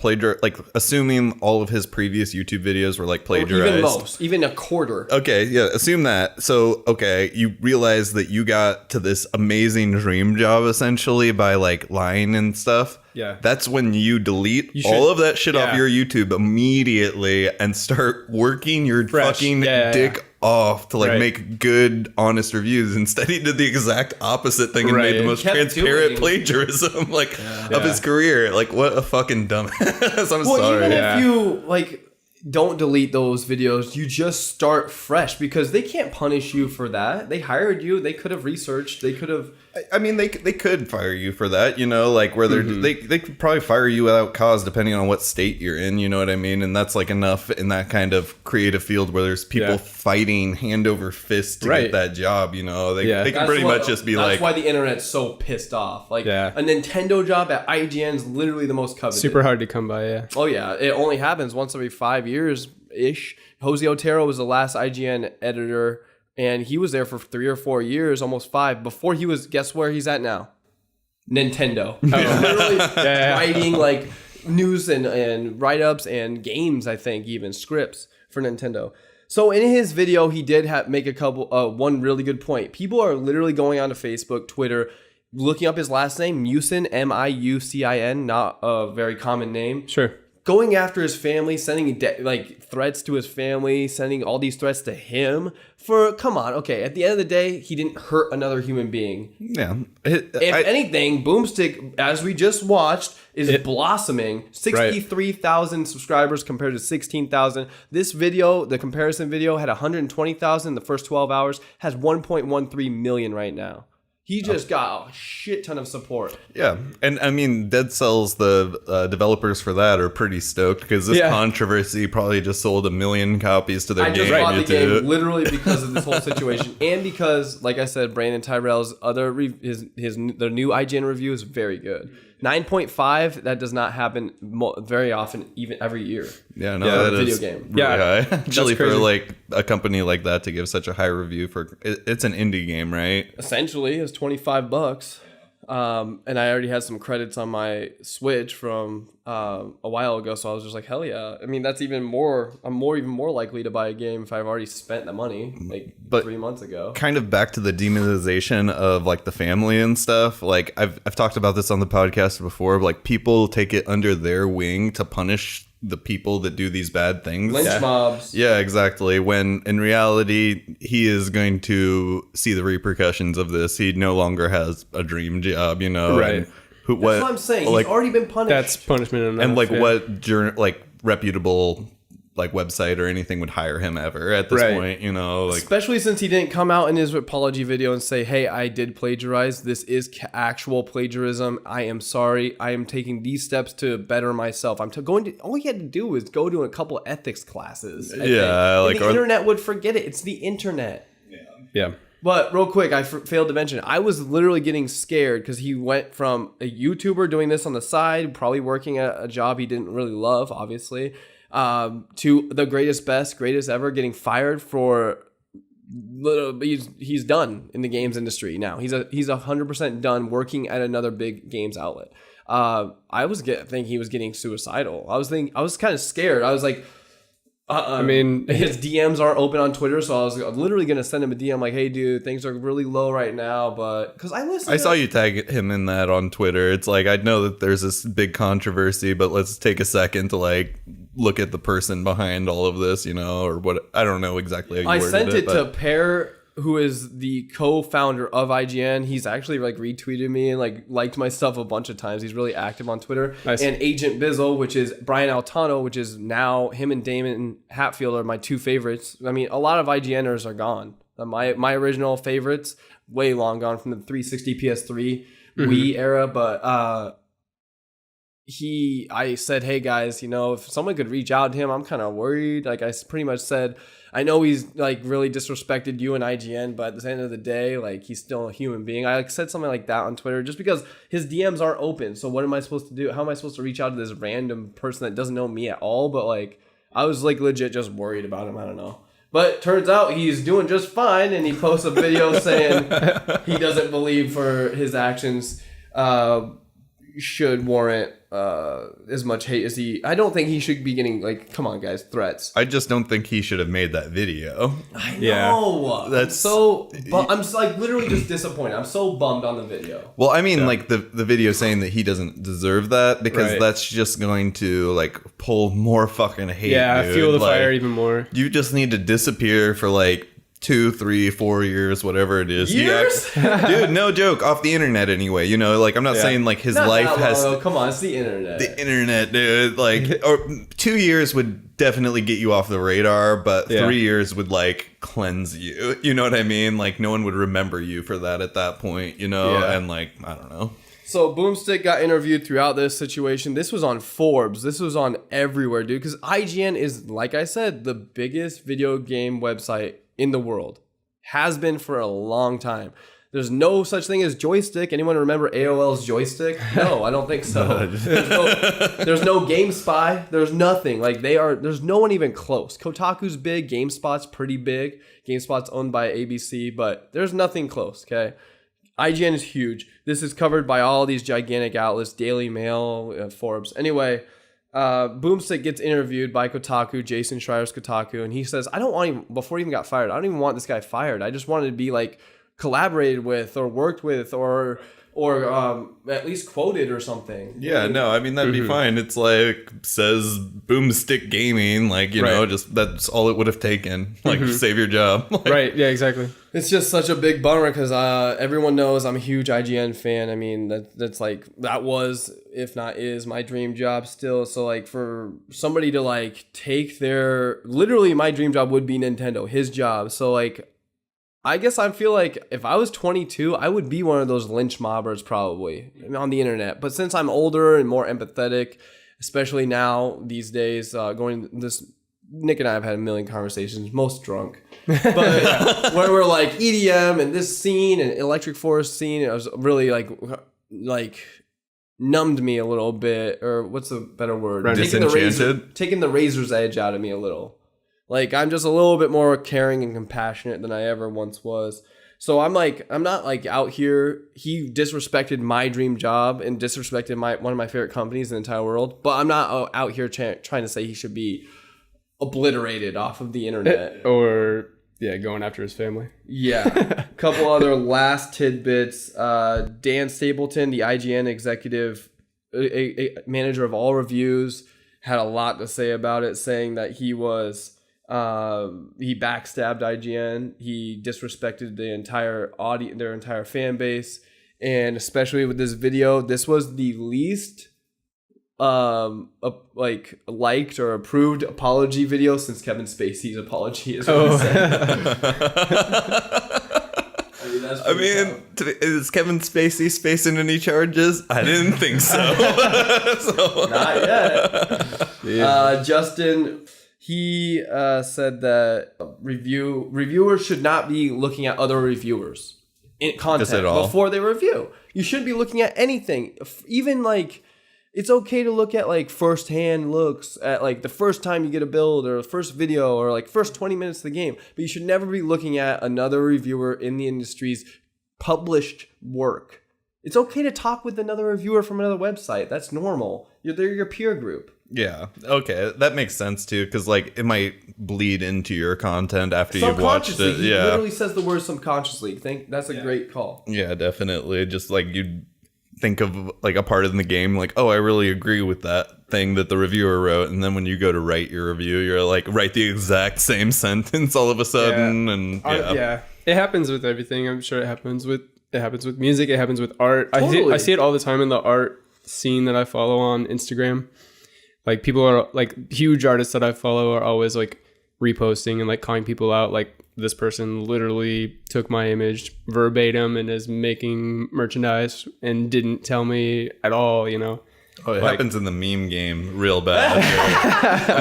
assuming all of his previous YouTube videos were like plagiarized, even a quarter. Okay, yeah, assume that. So, okay, you realize that you got to this amazing dream job essentially by like lying and stuff. Yeah, that's when you delete all of that shit off your YouTube immediately and start working your fucking dick off to like make good, honest reviews. Instead, he did the exact opposite thing and made the most transparent plagiarism of his career. Like, what a fucking dumbass. I'm sorry. Even if you like don't delete those videos, you just start fresh because they can't punish you for that. They hired you. They could have researched. They could have. I mean, they could fire you for that, you know, like where they could probably fire you without cause depending on what state you're in, you know what I mean? And that's like enough in that kind of creative field where there's people fighting hand over fist to get that job, you know? They can pretty much just be like... That's why the internet's so pissed off. Like a Nintendo job at IGN is literally the most coveted. Super hard to come by, Oh yeah, it only happens once every 5 years-ish. Jose Otero was the last IGN editor. And he was there for 3 or 4 years, almost 5, before he was, guess where he's at now? Nintendo. Literally writing like news and write-ups and games, I think, even scripts for Nintendo. So in his video, he did make a couple, one really good point. People are literally going onto Facebook, Twitter, looking up his last name, Mucin, M-I-U-C-I-N, not a very common name. Sure. going after his family, sending threats to his family, sending all these threats to him come on, okay, at the end of the day, he didn't hurt another human being. Yeah. If anything, Boomstick, as we just watched, is blossoming. 63,000 subscribers compared to 16,000. This video, the comparison video, had 120,000 in the first 12 hours, has 1.13 million right now. He just got a shit ton of support. Yeah. And I mean, Dead Cells, the developers for that are pretty stoked because this controversy probably just sold 1 million copies to their game. I just bought the game literally because of this whole situation. And because, like I said, Brandon Tyrell's their new IGN review is very good. 9.5, that does not happen very often, even every year. Yeah, no, that video is game. Really high. Actually, for like a company like that to give such a high review for it's an indie game, right? Essentially, it's $25. And I already had some credits on my Switch from a while ago, so I was just like, hell yeah. I mean, that's even more. I'm even more likely to buy a game if I've already spent the money 3 months ago. Kind of back to the demonization of like the family and stuff. Like I've talked about this on the podcast before. Like people take it under their wing to punish the people that do these bad things. Lynch mobs. Yeah, exactly. When in reality, he is going to see the repercussions of this. He no longer has a dream job, you know. Right. That's what I'm saying. He's already been punished. That's punishment enough. And what reputable website or anything would hire him ever at this point, you know, especially since he didn't come out in his apology video and say, hey, I did plagiarize. This is actual plagiarism. I am sorry. I am taking these steps to better myself. All he had to do was go to a couple of ethics classes. The internet would forget it. It's the internet. Yeah. But real quick, I failed to mention, I was literally getting scared because he went from a YouTuber doing this on the side, probably working at a job he didn't really love, obviously, to the greatest ever, getting fired for he's done in the games industry now. He's 100% done working at another big games outlet. I was thinking he was getting suicidal. I was kind of scared. I was like, I mean, his DMs aren't open on Twitter, so I was literally gonna send him a DM like, "Hey, dude, things are really low right now." But because I saw you tag him in that on Twitter. It's like I know that there's this big controversy, but let's take a second to look at the person behind all of this, you know, or what. I don't know exactly how you worded sent it to Pear, who is the co-founder of IGN. He's actually retweeted me and liked my stuff a bunch of times. He's really active on Twitter. Nice. And Agent Bizzle, which is Brian Altano, which is now him and Damon Hatfield are my two favorites. I mean, a lot of IGNers are gone. My original favorites, way long gone from the 360 PS3 Wii era, but I said, hey guys, you know, if someone could reach out to him, I'm kind of worried. I pretty much said, I know he's really disrespected you and IGN, but at the end of the day, he's still a human being. I said something like that on Twitter just because his DMs aren't open. So what am I supposed to do? How am I supposed to reach out to this random person that doesn't know me at all? But I was legit just worried about him. I don't know. But turns out he's doing just fine, and he posts a video saying he doesn't believe for his actions should warrant as much hate as he. I don't think he should be getting come on guys, threats. I just don't think he should have made that video. I know. That's so. I'm literally just disappointed. I'm so bummed on the video. Well, I mean, the video saying that he doesn't deserve that because that's just going to pull more fucking hate. Yeah, dude. fuel the fire even more. You just need to disappear for 2, 3, 4 years, whatever it is. Years? Dude, no joke. Off the internet anyway. You know, I'm not saying his not life has. Oh, come on, it's the internet. The internet, dude. Or 2 years would definitely get you off the radar, but 3 years would cleanse you. You know what I mean? No one would remember you for that at that point, you know? Yeah. And I don't know. So Boomstick got interviewed throughout this situation. This was on Forbes. This was on everywhere, dude. Because IGN is, like I said, the biggest video game website in the world. Has been for a long time. There's no such thing as joystick. Anyone remember AOL's joystick? No, I don't think so. There's no GameSpy. There's nothing. There's no one even close. Kotaku's big. GameSpot's pretty big. GameSpot's owned by ABC, but there's nothing close, okay? IGN is huge. This is covered by all these gigantic outlets, Daily Mail, Forbes. Anyway, Boomstick gets interviewed by Kotaku, Jason Schreier's Kotaku, and he says, I don't want him, before he even got fired, I don't even want this guy fired. I just wanted to be collaborated with or worked with or or at least quoted or something. Yeah, no, I mean, that'd be fine. It's like, says Boomstick Gaming, like, you know, just that's all it would have taken. Like, save your job. Like, Right, yeah, exactly. It's just such a big bummer because everyone knows I'm a huge IGN fan. I mean, that's like, that was, if not is, my dream job still. So, like, for somebody to, like, take literally my dream job would be Nintendo, his job. So, like, I guess I feel like if I was 22, I would be one of those lynch mobbers probably on the internet. But since I'm older and more empathetic, especially now these days, Nick and I have had a million conversations, most drunk, but where we're like EDM and this scene and Electric Forest scene, it was really like numbed me a little bit, or what's a better word? Disenchanted? Taking the razor's edge out of me a little. Like, I'm just a little bit more caring and compassionate than I ever once was. So I'm not like out here. He disrespected my dream job and disrespected one of my favorite companies in the entire world. But I'm not out here trying to say he should be obliterated off of the internet. Or, yeah, going after his family. Yeah. A couple other last tidbits. Dan Stapleton, the IGN executive manager of all reviews, had a lot to say about it, saying that he backstabbed IGN. He disrespected the entire audience, their entire fan base, and especially with this video, this was the least liked or approved apology video since Kevin Spacey's apology. Is what he said. I mean, is Kevin Spacey spacing any charges? I didn't think so. Not yet. Yeah. Justin. He said that reviewers should not be looking at other reviewers in content before they review. You should be looking at anything. Even like, it's okay to look at like first-hand looks at like the first time you get a build or the first video or like first 20 minutes of the game. But you should never be looking at another reviewer in the industry's published work. It's okay to talk with another reviewer from another website. That's normal. They're your peer group. Yeah. Okay. That makes sense too, because like it might bleed into your content after you've watched it. He literally says the word subconsciously. That's a great call. Yeah, definitely. Just like you'd think of like a part in the game, like, oh, I really agree with that thing that the reviewer wrote, and then when you go to write your review, you're like, write the exact same sentence all of a sudden, and it happens with everything. I'm sure it happens with music. It happens with art. Totally. I see it all the time in the art scene that I follow on Instagram. Like, people are like, huge artists that I follow are always like reposting and like calling people out. Like, this person literally took my image verbatim and is making merchandise and didn't tell me at all, you know. Oh, it happens in the meme game real bad.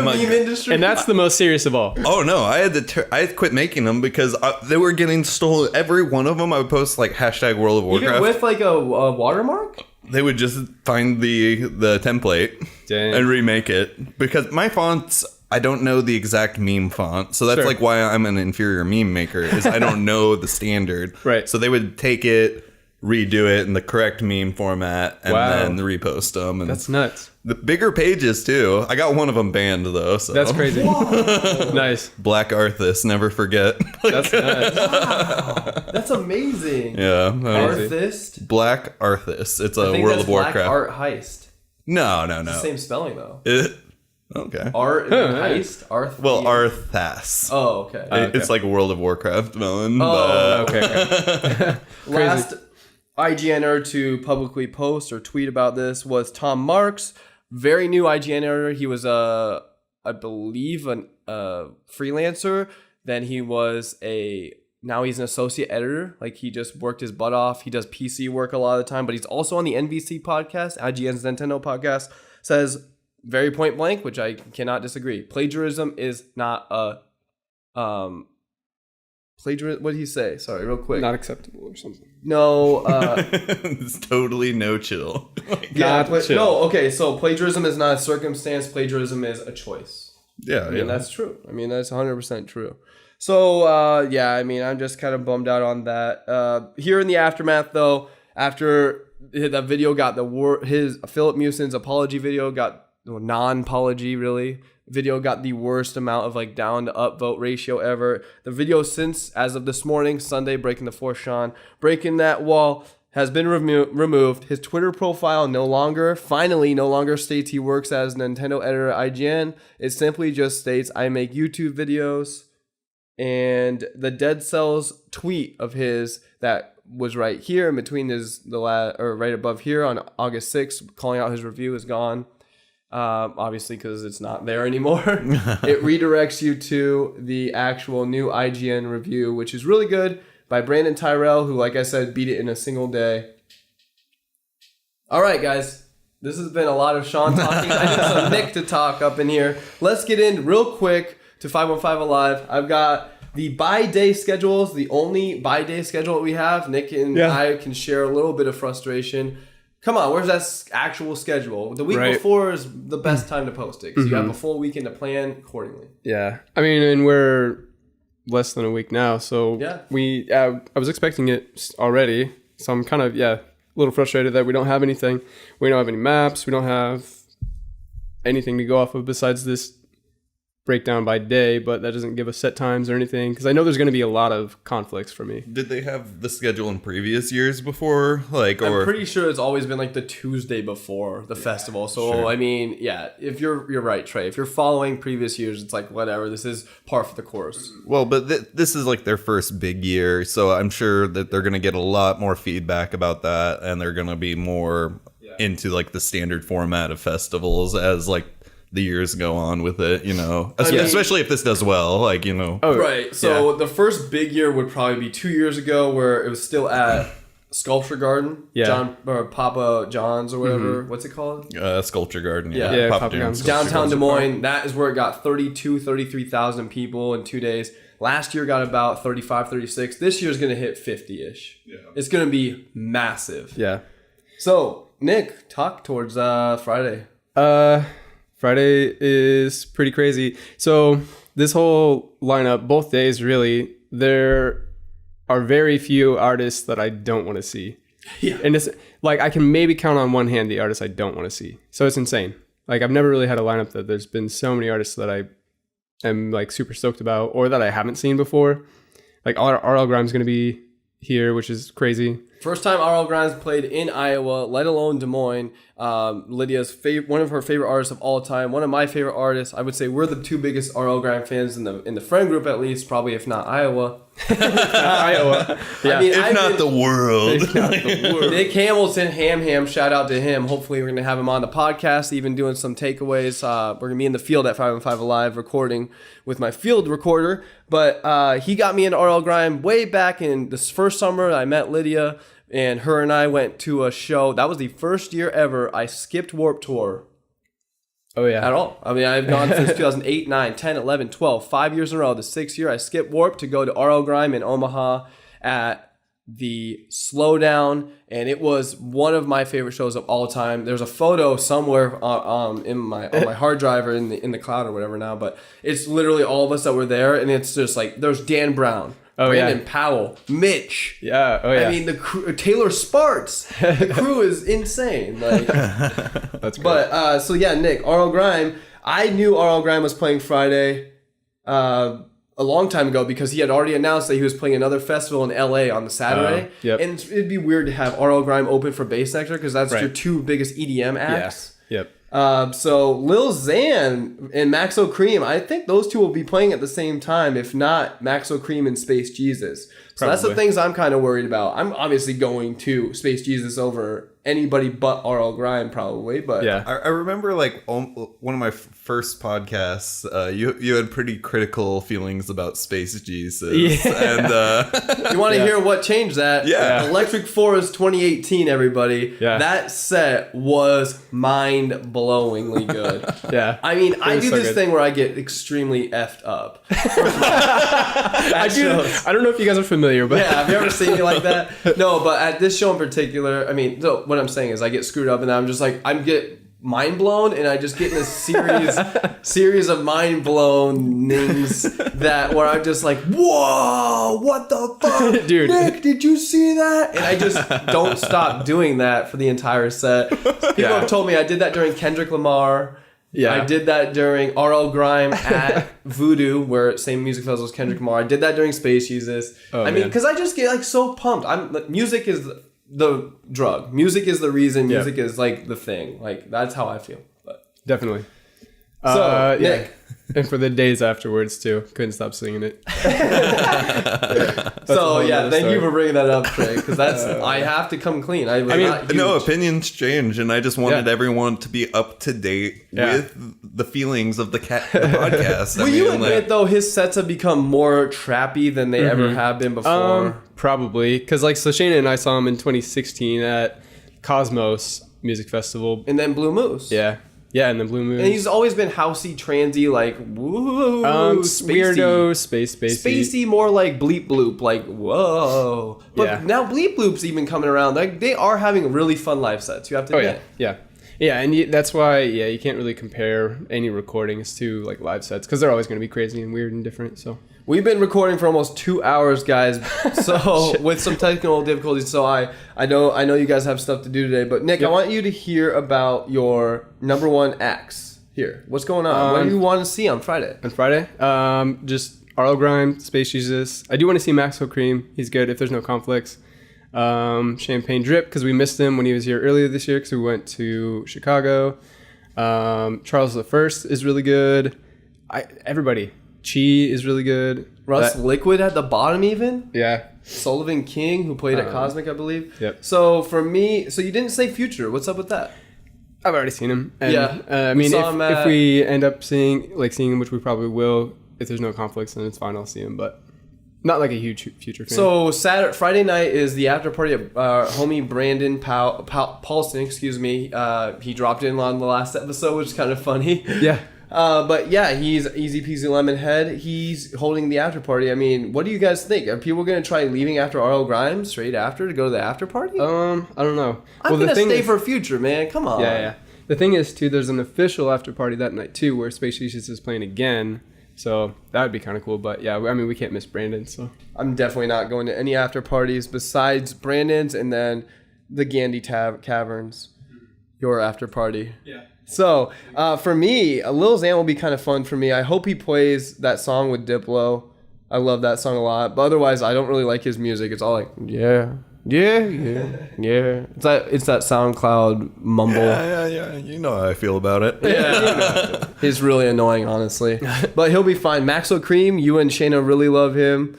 Meme industry. And that's the most serious of all. Oh no, I had quit making them because they were getting stolen. Every one of them, I would post like hashtag World of Warcraft. Even with like a watermark? They would just find the template and remake it, because my fonts, I don't know the exact meme font, so that's like why I'm an inferior meme maker, is I don't know the standard. Right. So they would take it, redo it in the correct meme format, and then repost them. And that's nuts. The bigger pages too. I got one of them banned though. So that's crazy. Nice. Black Arthas, never forget. That's nuts. Wow. That's amazing. Yeah. Arthist? Black Arthas. It's a World of Warcraft. Black Art Heist. No. It's the same spelling though. Okay. Art and heist? Arthas. Oh, okay. It's like a World of Warcraft villain. Oh, okay. Last IGNer to publicly post or tweet about this was Tom Marks, very new IGN editor. He was I believe a freelancer. Then he was now he's an associate editor. Like, he just worked his butt off. He does PC work a lot of the time, but he's also on the NVC podcast, IGN's Nintendo podcast. Says very point blank, which I cannot disagree. Plagiarism is not a plagiarism. What did he say? Sorry, real quick. Not acceptable or something. No. It's totally no chill. Chill. No, okay, so plagiarism is not a circumstance. Plagiarism is a choice. Yeah, I mean, that's true. I mean, that's 100% true. So, I mean, I'm just kind of bummed out on that. Here in the aftermath, though, after that video got his Philip Mewson's apology video got non-apology, really. Video got the worst amount of like down to up vote ratio ever. The video since, as of this morning, Sunday, breaking the fourth Shaun, breaking that wall, has been removed. His Twitter profile no longer states he works as Nintendo editor at IGN. It simply just states, I make YouTube videos. And the Dead Cells tweet of his that was right here in between right above here on August 6th, calling out his review is gone. Obviously, because it's not there anymore. It redirects you to the actual new IGN review, which is really good, by Brandon Tyrell, who, like I said, beat it in a single day. All right, guys. This has been a lot of Shaun talking. I need some Nick to talk up in here. Let's get in real quick to 515 Alive. I've got the by-day schedules, the only by-day schedule that we have. Nick and I can share a little bit of frustration. Come on, where's that actual schedule? The week before is the best time to post it, because you have a full weekend to plan accordingly. Yeah. I mean, and we're less than a week now, so I was expecting it already, so I'm kind of a little frustrated that we don't have anything. We don't have any maps. We don't have anything to go off of besides this breakdown by day, but that doesn't give us set times or anything, because I know there's going to be a lot of conflicts for me. Did they have the schedule in previous years before? I'm pretty sure it's always been like the Tuesday before the festival. So sure. I mean, if you're right, Trey. If you're following previous years, it's like whatever. This is par for the course. Well, but this is like their first big year, so I'm sure that they're going to get a lot more feedback about that, and they're going to be more into like the standard format of festivals as like the years go on with it, especially if this does well, Right. So the first big year would probably be 2 years ago, where it was still at Sculpture Garden, Papa John's or whatever. What's it called? Sculpture Garden. Papa John's. Downtown Des Moines. That is where it got 33,000 people in 2 days. Last year got about 35, 36. This year's going to hit 50-ish. Yeah. It's going to be massive. Yeah. So, Nick, talk towards Friday. Friday is pretty crazy. So this whole lineup, both days really, there are very few artists that I don't want to see. Yeah. And it's like I can maybe count on one hand the artists I don't want to see. So it's insane. Like I've never really had a lineup that there's been so many artists that I am like super stoked about or that I haven't seen before. Like RL Grime's going to be here, which is crazy. First time RL Grimes played in Iowa, let alone Des Moines. Lydia's one of her favorite artists of all time. One of my favorite artists. I would say we're the two biggest RL Grimes fans in the friend group, at least, probably, if not Iowa. Iowa. Yeah. I mean, if not the world. Nick Hamilton, Ham, shout out to him. Hopefully we're going to have him on the podcast, even doing some takeaways. We're going to be in the field at 515 Alive recording with my field recorder. But he got me into RL Grime way back in this first summer. I met Lydia, and her and I went to a show. That was the first year ever I skipped Warped Tour. Oh, yeah. At all. I mean, I've gone since 2008, 9, 10, 11, 12, 5 years in a row. The sixth year, I skipped Warped to go to RL Grime in Omaha at the Slowdown, and it was one of my favorite shows of all time. There's a photo somewhere in my hard drive or in the cloud or whatever now, but it's literally all of us that were there, and it's just like there's Dan Brown, Brandon Powell, Mitch. Yeah. Oh yeah. I mean the crew, Taylor Sparks. The crew is insane. Like that's great. But so yeah, Nick, RL Grime. I knew RL Grime was playing Friday a long time ago because he had already announced that he was playing another festival in LA on the Saturday. And it'd be weird to have RL Grime open for Bass Nectar because that's your two biggest EDM acts. Yep. So Lil Xan and Maxo Cream, I think those two will be playing at the same time, if not Maxo Cream and Space Jesus. So that's the things I'm kind of worried about. I'm obviously going to Space Jesus over anybody but RL Grime probably, but yeah. I remember like one of my first podcasts, you had pretty critical feelings about Space Jesus. And you want to hear what changed that? Yeah. Electric Forest 2018, everybody. Yeah. That set was mind-blowingly good. Yeah. I mean, I do this thing where I get extremely effed up. I don't know if you guys are familiar, but yeah, have you ever seen me like that? No, but at this show in particular, I mean, so what I'm saying is I get screwed up and I'm just like, I get mind blown and I just get in this series of mind blownings that where I'm just like, whoa, what the fuck? Dude. Nick, did you see that? And I just don't stop doing that for the entire set. People have told me I did that during Kendrick Lamar. Yeah, I did that during RL Grime at Voodoo, where same music festival as Kendrick Lamar. I did that during Space Jesus. I mean, because I just get like so pumped. Music is the drug. Music is the reason. Music is like the thing. Like that's how I feel. But Definitely. so Nick. And for the days afterwards too, couldn't stop singing it. So yeah, thank you for bringing that up, Trey, because that's I have to come clean. I mean, No, opinions change, and I just wanted everyone to be up to date with the feelings of the podcast. Will you admit though, his sets have become more trappy than they ever have been before? Probably, because like so Shayna and I saw him in 2016 at Cosmos Music Festival, And then Blue Moose. Yeah, and then Blue Moon. And he's always been housey, transy, like woo, weirdo, spacey, more like bleep bloop, like whoa. But now bleep bloop's even coming around. Like they are having really fun live sets. You have to admit. And that's why you can't really compare any recordings to like live sets because they're always going to be crazy and weird and different. So we've been recording for almost 2 hours, guys. So with some technical difficulties. So I know you guys have stuff to do today. But Nick, I want you to hear about your number one acts here. What's going on? What do you want to see on Friday? On Friday, just Arlo Grime, Space Jesus. I do want to see Maxwell Cream. He's good if there's no conflicts. Champagne Drip because we missed him when he was here earlier this year because we went to Chicago. Charles the First is really good. Everybody. Chi is really good. Russ Liquid at the bottom even? Yeah. Sullivan King, who played at Cosmic, I believe. Yep. So for me, so you didn't say Future. What's up with that? I've already seen him. And, Yeah. I mean, if we end up seeing him, which we probably will, if there's no conflicts, then it's fine. I'll see him, but not like a huge Future fan. So Friday night is the after party of homie Brandon Paulson. Excuse me. He dropped in on the last episode, which is kind of funny. Yeah. But yeah, he's EZPZ Lemonhead. He's holding the after party. I mean, what do you guys think? Are people going to try leaving after RL Grimes straight after to go to the after party? I don't know. I'm going to stay for Future, man. Come on. Yeah. The thing is, too, there's an official after party that night, too, where Space Jesus is playing again. So that would be kind of cool. But yeah, I mean, we can't miss Brandon. So I'm definitely not going to any after parties besides Brandon's and then the Gandy Caverns, your after party. Yeah. So for me, Lil Xan will be kind of fun for me. I hope he plays that song with Diplo. I love that song a lot. But otherwise, I don't really like his music. It's all like, yeah. It's that SoundCloud mumble. Yeah. You know how I feel about it. Yeah. He's really annoying, honestly. But he'll be fine. Maxwell Cream, you and Shayna really love him.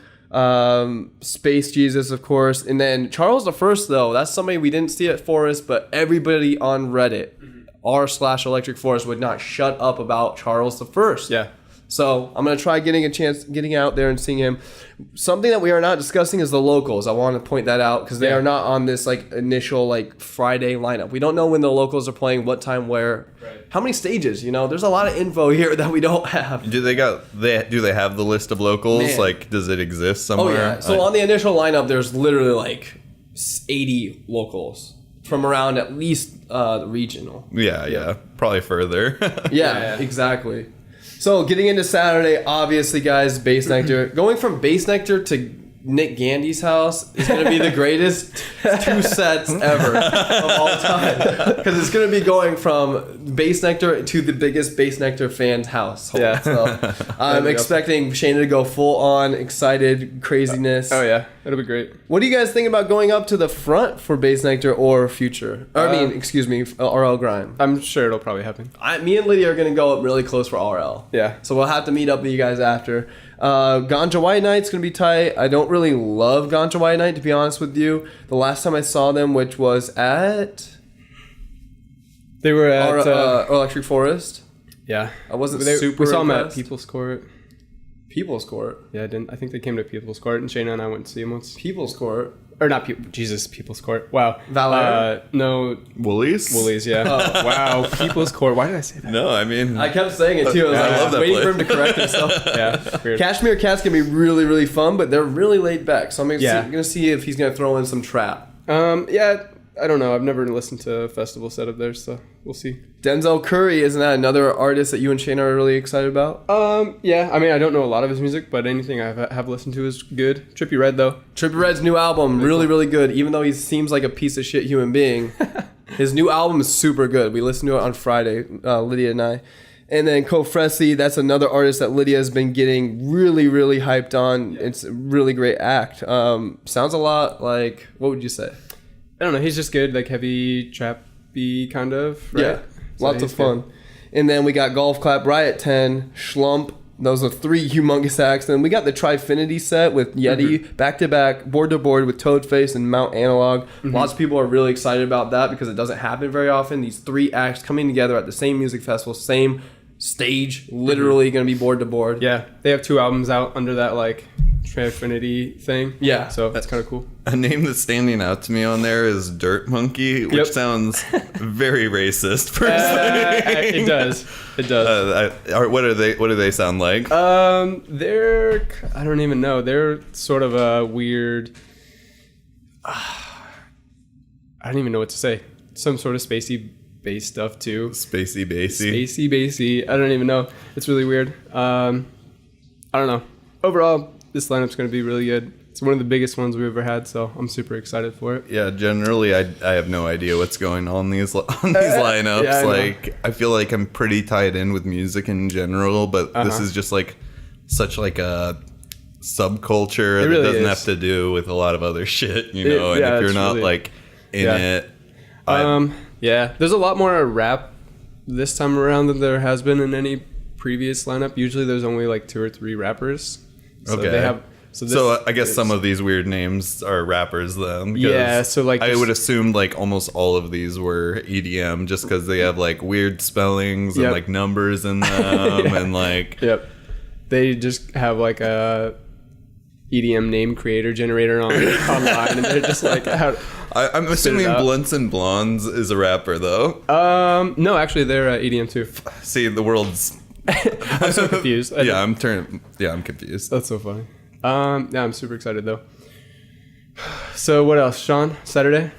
Space Jesus, of course. And then Charles the First, though, that's somebody we didn't see at Forest, but everybody on Reddit, r/Electric Forest, would not shut up about Charles the First. Yeah. So I'm going to try getting out there and seeing him. Something that we are not discussing is the locals. I want to point that out because they are not on this like initial like Friday lineup. We don't know when the locals are playing, what time, where, how many stages. You know, there's a lot of info here that we don't have. Do they have the list of locals? Man. Like, does it exist somewhere? Oh yeah. So on the initial lineup, there's literally like 80 locals from around at least the regional. Yeah. Probably further. yeah, exactly. So getting into Saturday, obviously, guys, Bass Nectar. Going from Bass Nectar to Nick Gandy's house is going to be the greatest 2 sets ever of all time. Because it's going to be going from Bass Nectar to the biggest Bass Nectar fan's house. Yeah. So I'm expecting Shayna to go full on excited craziness. Oh, yeah. It'll be great. What do you guys think about going up to the front for Bass Nectar or Future? RL Grime. I'm sure it'll probably happen. Me and Lydia are going to go up really close for RL. Yeah. So we'll have to meet up with you guys after. Ganja White Night's going to be tight. I don't really love Ganja White Night, to be honest with you. The last time I saw them, which was at... They were at... Electric Forest. Yeah. I wasn't super We saw them impressed. at People's Court. People's Court? Yeah, I think they came to People's Court, and Shayna and I went to see them once. People's Court? Or not People's Court. Wow. Valor? No. Woolies, yeah. Oh. Wow. People's Court. Why did I say that? No, I mean... I kept saying it, too. I was waiting for him to correct himself. Yeah. Weird. Cashmere Cat's going to be really, really fun, but they're really laid back. So I'm going to see if he's going to throw in some trap. Yeah. I don't know. I've never listened to a festival set up there, so we'll see. Denzel Curry, isn't that another artist that you and Shane are really excited about? Yeah. I mean, I don't know a lot of his music, but anything I have listened to is good. Trippie Redd, though. Trippie Redd's new album, really, really good. Even though he seems like a piece of shit human being, his new album is super good. We listened to it on Friday, Lydia and I. And then Kofresi, that's another artist that Lydia has been getting really, really hyped on. It's a really great act. Sounds a lot like, what would you say? I don't know. He's just good, like heavy trappy kind of. Right? Yeah, So lots of he's fun. good. And then we got Golf Clap right at 10, Schlump. Those are 3 humongous acts. Then we got the Trifinity set with Yeti, back-to-back, board-to-board with Toadface and Mount Analog. Lots of people are really excited about that because it doesn't happen very often. These 3 acts coming together at the same music festival, same stage, literally going to be board-to-board. Yeah, they have 2 albums out under that like Trifinity thing. Yeah. So that's kind of cool. A name that's standing out to me on there is Dirt Monkey, which Yep. sounds very racist. Personally, It does. It does. What are they? What do they sound like? They're, I don't even know. They're sort of a weird, I don't even know what to say. Some sort of spacey bass stuff too. Spacey bassy. Spacey bassy. I don't even know. It's really weird. I don't know. Overall, this lineup's going to be really good. It's one of the biggest ones we've ever had, so I'm super excited for it. Yeah, generally I have no idea what's going on these lineups. Yeah, I feel like I'm pretty tied in with music in general, but this is just like such like a subculture really that doesn't is. have to do with a lot of other shit, you know. Yeah, and if you're it's not really- like in Yeah. it, Yeah, there's a lot more rap this time around than there has been in any previous lineup. Usually there's only like 2 or 3 rappers. So Okay. they have, this I guess is- some of these weird names are rappers then. 'cause Yeah, so, like, I this- would assume like almost all of these were EDM just because they have like weird spellings and Yep. like numbers in them and like Yep. They just have like a EDM name creator generator online, and they're just like, I'm assuming out. Blunts and Blondes is a rapper though. no, actually they're EDM too. See, the world's I'm so confused. I'm confused. That's so funny. Yeah, I'm super excited though. So what else, Shaun? Saturday?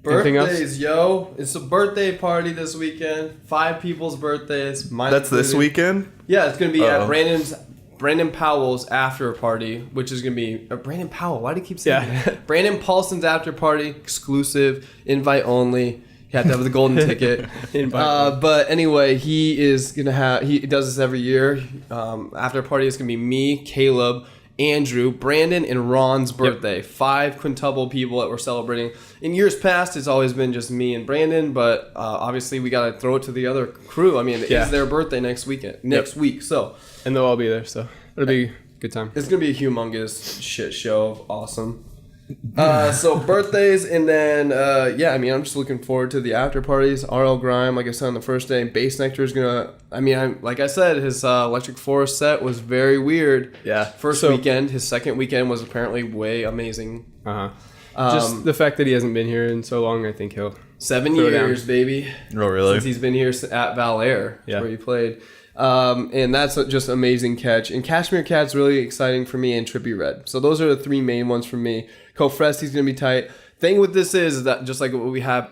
Anything else? Birthdays, yo. It's a birthday party this weekend. 5 people's birthdays. Mine That's this included. weekend? Yeah, it's going to be at Uh-oh. Brandon Powell's after party, which is going to be Brandon Powell. Why do you keep saying Yeah. that? Brandon Paulson's after party, exclusive, invite only. You have to have the golden ticket. Invite But anyway, he is going to have, he does this every year. After party is going to be me, Caleb, Andrew, Brandon, and Ron's birthday. 5 quintuple people that we're celebrating. In years past, it's always been just me and Brandon, but obviously we got to throw it to the other crew. I mean, it's their birthday next week, so And they'll all be there, so it'll be a good time. it's gonna be a humongous shit show of awesome. So birthdays, and then I mean, I'm just looking forward to the after parties. RL Grime, like I said on the first day, Bass Nectar is gonna. I mean, like I said, his Electric Forest set was very weird. Yeah. First So- weekend, his second weekend was apparently way amazing. Just the fact that he hasn't been here in so long, I think he'll 7 Throw down. years, baby. Oh, really? Since he's been here at Val Air, Yeah. where he played. And that's just amazing catch. And Cashmere Cat's really exciting for me, and Trippy Red. So those are the 3 main ones for me. Cofresti's going to be tight. Thing with this is that just like what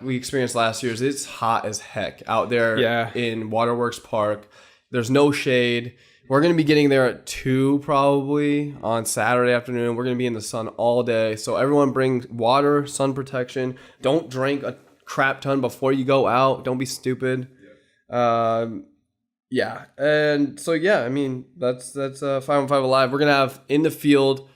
we experienced last year, is it's hot as heck out there in Waterworks Park. There's no shade. We're going to be getting there at 2 probably on Saturday afternoon. We're going to be in the sun all day. So everyone bring water, sun protection. Don't drink a crap ton before you go out. Don't be stupid. Yeah. And so, I mean, that's 515 Alive. We're going to have in the field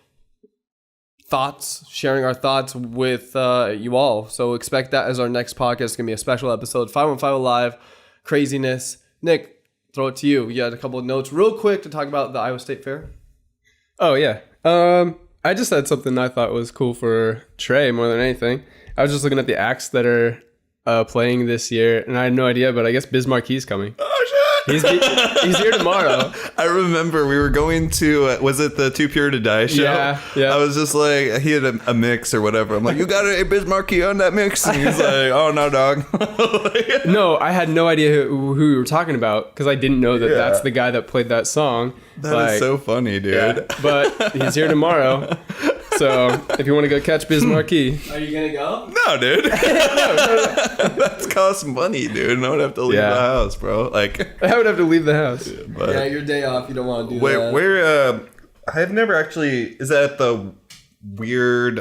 thoughts, sharing our thoughts with you all. So expect that as our next podcast. It's going to be a special episode. 515 Alive, craziness. Nick, throw it to you. You had a couple of notes real quick to talk about the Iowa State Fair. Oh, yeah. I just had something I thought was cool for Trey more than anything. I was just looking at the acts that are playing this year, and I had no idea, but I guess Biz Marquis coming. Oh, shit! He's here tomorrow. I remember we were going to, was it the Too Pure to Die show? Yeah. I was just like, he had a mix or whatever. I'm like, you got a Biz Marquis on that mix? And he's like, oh, no, dog. No, I had no idea who we were talking about because I didn't know that that's the guy that played that song. That is so funny, dude. Yeah, but he's here tomorrow. So if you want to go catch Biz Marquis. Are you going to go? No, dude. That's cost money, dude. And I would have to leave the house, bro. Like, I would have to leave the house. but Yeah, your day off. You don't want to do wait, that. where, I've never actually, is that at the weird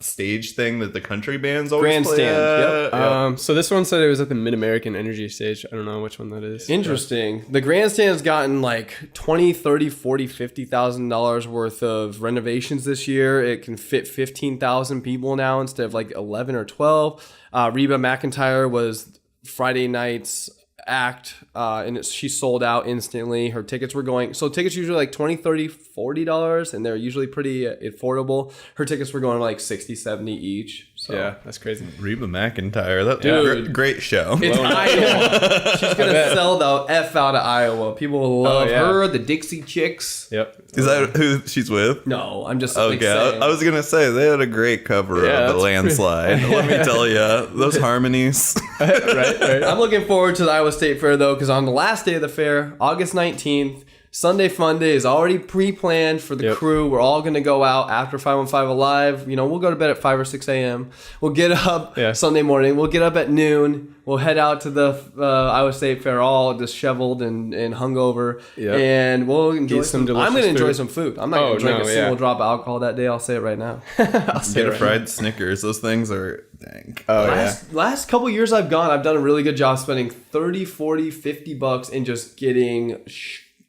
stage thing that the country bands always Grandstand, play at. So this one said it was at the Mid-American Energy Stage. I don't know which one that is. Interesting. The grandstand's gotten like $20, $30, $40, $50,000 worth of renovations this year. It can fit 15,000 people now instead of like 11 or 12. Reba McEntire was Friday night's act, and she sold out instantly. Her tickets were going, so tickets usually like $20, $30, $40, and they're usually pretty affordable. Her tickets were going like $60, $70 each. So. Yeah, that's crazy. Reba McEntire, that Dude. great show. It's Iowa. She's gonna sell the F out of Iowa. People will love her. The Dixie Chicks. Yep. Is that who she's with? No, I'm just Okay, saying. I was gonna say they had a great cover of The Landslide. Let me tell you, those harmonies. right. I'm looking forward to the Iowa State Fair though, because on the last day of the fair, August 19th, Sunday Fun Day is already pre-planned for the crew. We're all going to go out after 515 Alive. You know, we'll go to bed at 5 or 6 a.m. We'll get up Sunday morning. We'll get up at noon. We'll head out to the Iowa State Fair all disheveled and hungover. Yep. And we'll enjoy some delicious I'm going to enjoy food. some food. I'm not going to drink a single drop of alcohol that day. I'll say it right now. Get a fried Snickers. Those things are dank. Last couple years I've done a really good job spending 30, 40, $50 and just getting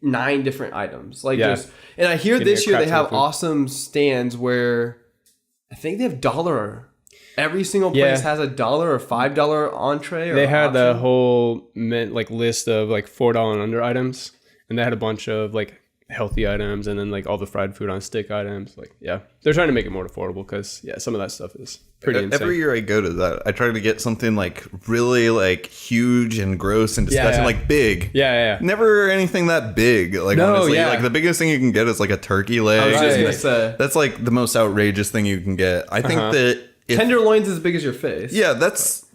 9 different items. And I hear this year they have awesome stands where I think they have $1. Every single place has $1 or $5 entree. They had the whole list of like $4 and under items, and they had a bunch of like healthy items, and then like all the fried food on stick items. They're trying to make it more affordable because some of that stuff is pretty insane. Every year I go to that, I try to get something like really like huge and gross and disgusting, like big. Never anything that big. Like honestly, like the biggest thing you can get is like a turkey leg. I was just gonna say that's like the most outrageous thing you can get. I think that tenderloin's as big as your face. Yeah, that's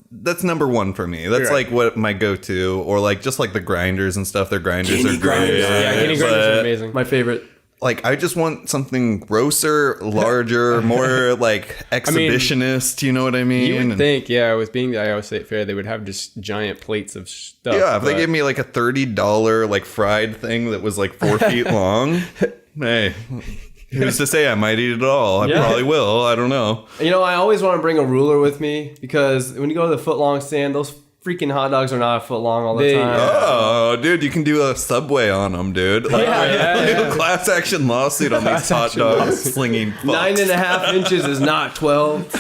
number one for me. That's like what my go-to, or like just like the grinders and stuff. Their grinders are great. Guinea grinders are amazing. My favorite. Like I just want something grosser, larger, more like exhibitionist. You know what I mean? You would think, with being the Iowa State Fair, they would have just giant plates of stuff. Yeah, if they gave me like a $30 like fried thing that was like 4 feet long, hey. Who's to say I might eat it all? I probably will. I don't know. You know, I always want to bring a ruler with me because when you go to the foot-long stand, those freaking hot dogs are not a foot long all the time. Oh, dude, you can do a Subway on them, dude. Like, class action lawsuit on these hot dogs slinging fucks. 9.5 inches is not 12.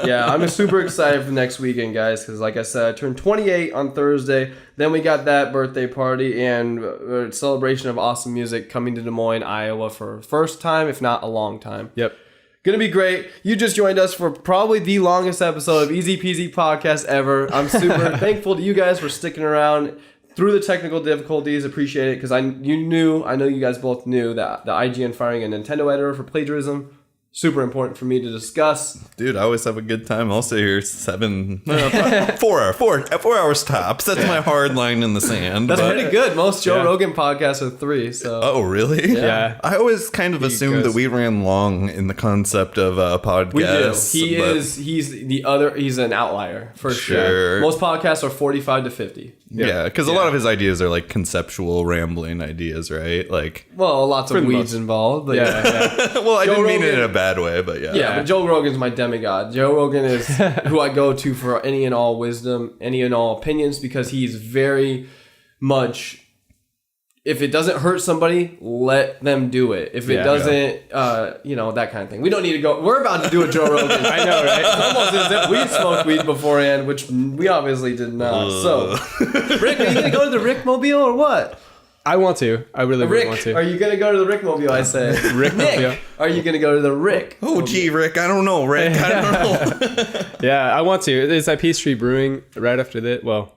Yeah, I'm super excited for next weekend, guys, because like I said, I turned 28 on Thursday. Then we got that birthday party and a celebration of awesome music coming to Des Moines, Iowa for the first time, if not a long time. Yep. Gonna be great. You just joined us for probably the longest episode of EZPZ Podcast ever. I'm super thankful to you guys for sticking around through the technical difficulties. Appreciate it because I know you guys both knew that the IGN firing a Nintendo editor for plagiarism. Super important for me to discuss. Dude, I always have a good time. I'll stay here 4 hours tops. That's my hard line in the sand. That's pretty good. Most Joe Rogan podcasts are 3. So. Oh, really? Yeah. I always kind of assumed that we ran long in the concept of podcasts. We do. He's an outlier for sure. Most podcasts are 45 to 50. Yeah, because a lot of his ideas are like conceptual, rambling ideas, right? Like, well, lots of weeds involved. But well, I didn't mean it in a bad way, but yeah. But Joe Rogan's my demigod. Joe Rogan is who I go to for any and all wisdom, any and all opinions, because he's very much. If it doesn't hurt somebody, let them do it. If it doesn't, that kind of thing. We don't need to go. We're about to do a Joe Rogan. I know, right? It's almost as if we smoked weed beforehand, which we obviously did not. So, Rick, are you going to go to the Rick Mobile or what? I want to. I really want to. Are you going to go to the Rick Mobile, I say? Rick Mobile. Are you going to go to the Rick? Oh, gee, Rick. I don't know, Rick. I don't know. Yeah, I want to. It's at Peace Street Brewing right after that. Well,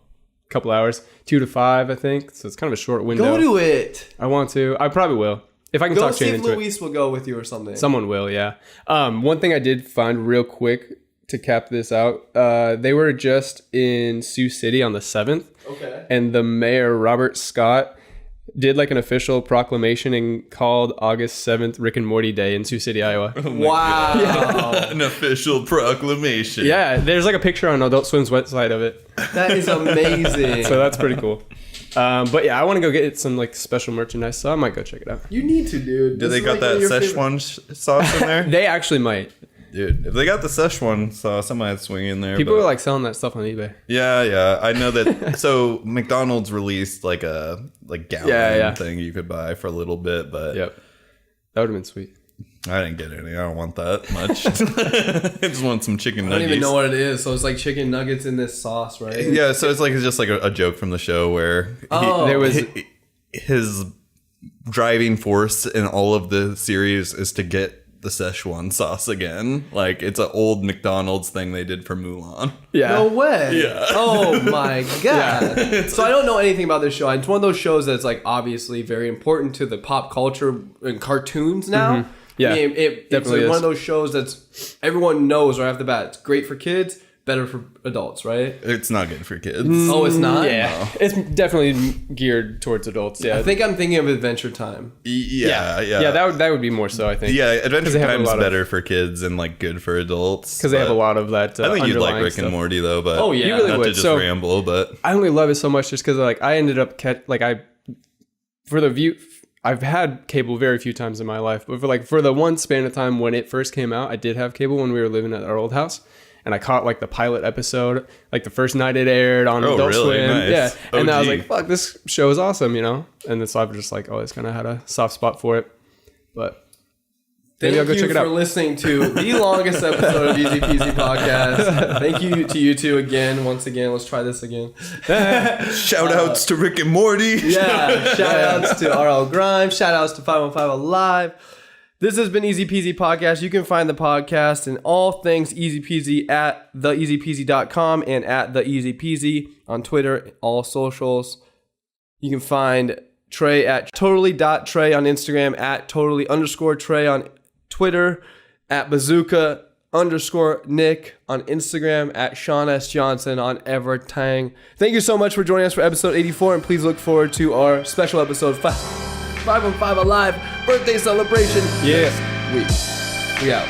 a couple hours. 2 to 5, I think. So it's kind of a short window. Go to it. I want to. I probably will. If I can talk Shane into it. Go see if Luis will go with you or something. Someone will, yeah. One thing I did find real quick to cap this out, they were just in Sioux City on the 7th. Okay. And the mayor, Robert Scott, did like an official proclamation and called August 7th Rick and Morty Day in Sioux City, Iowa. Wow. Yeah. An official proclamation. Yeah, there's like a picture on Adult Swim's website of it. That is amazing. So that's pretty cool. But yeah, I want to go get some like special merchandise, so I might go check it out. You need to, dude. Do they got that Szechuan sauce in there? They actually might. Dude, if they got the Szechuan sauce, I might swing in there. People are like selling that stuff on eBay. Yeah. I know that. So McDonald's released like a gallon thing you could buy for a little bit, but yep, that would have been sweet. I didn't get any. I don't want that much. I just want some chicken nuggets. I don't even know what it is. So it's like chicken nuggets in this sauce, right? Yeah, so it's just like a joke from the show where there was his driving force in all of the series is to get the Szechuan sauce again. Like, it's an old McDonald's thing they did for Mulan. Yeah. No way. Yeah. Oh my god. Yeah. So I don't know anything about this show. It's one of those shows that's like obviously very important to the pop culture and cartoons now. Mm-hmm. Yeah. I mean, it's like one of those shows that's everyone knows right off the bat. It's great for kids, better for adults, right? It's not good for kids. Oh, it's not? Yeah. No. It's definitely geared towards adults. Yeah. I think I'm thinking of Adventure Time. Yeah. Yeah, that would be more so, I think. Yeah, Adventure Time's better for kids and like good for adults. Because they have a lot of that. I think you'd like Rick and Morty though, but oh yeah, you really not would. to just ramble, but I only love it so much just because like I ended up I've had cable very few times in my life, but for the one span of time when it first came out, I did have cable when we were living at our old house. And I caught like the pilot episode, like the first night it aired on Adult Swim. Nice. Yeah. And OG. I was like, fuck, this show is awesome, you know? And then so I've just like always kind of had a soft spot for it. But maybe I'll go check it out. Thank you for listening to the longest episode of EZPZ Podcast. Thank you to you two again. Once again, let's try this again. Shout outs to Rick and Morty. Yeah. Shout outs to RL Grimes. Shout outs to 515 Alive. This has been EZPZ Podcast. You can find the podcast and all things EZPZ at TheEZPZ.com and at TheEZPZ on Twitter, all socials. You can find Trey at totally.trey on Instagram, at totally_Trey on Twitter, at bazooka_Nick on Instagram, at Shaun S. Johnson on Evertang. Thank you so much for joining us for episode 84, and please look forward to our special episode 515 Alive birthday celebration next week. We out.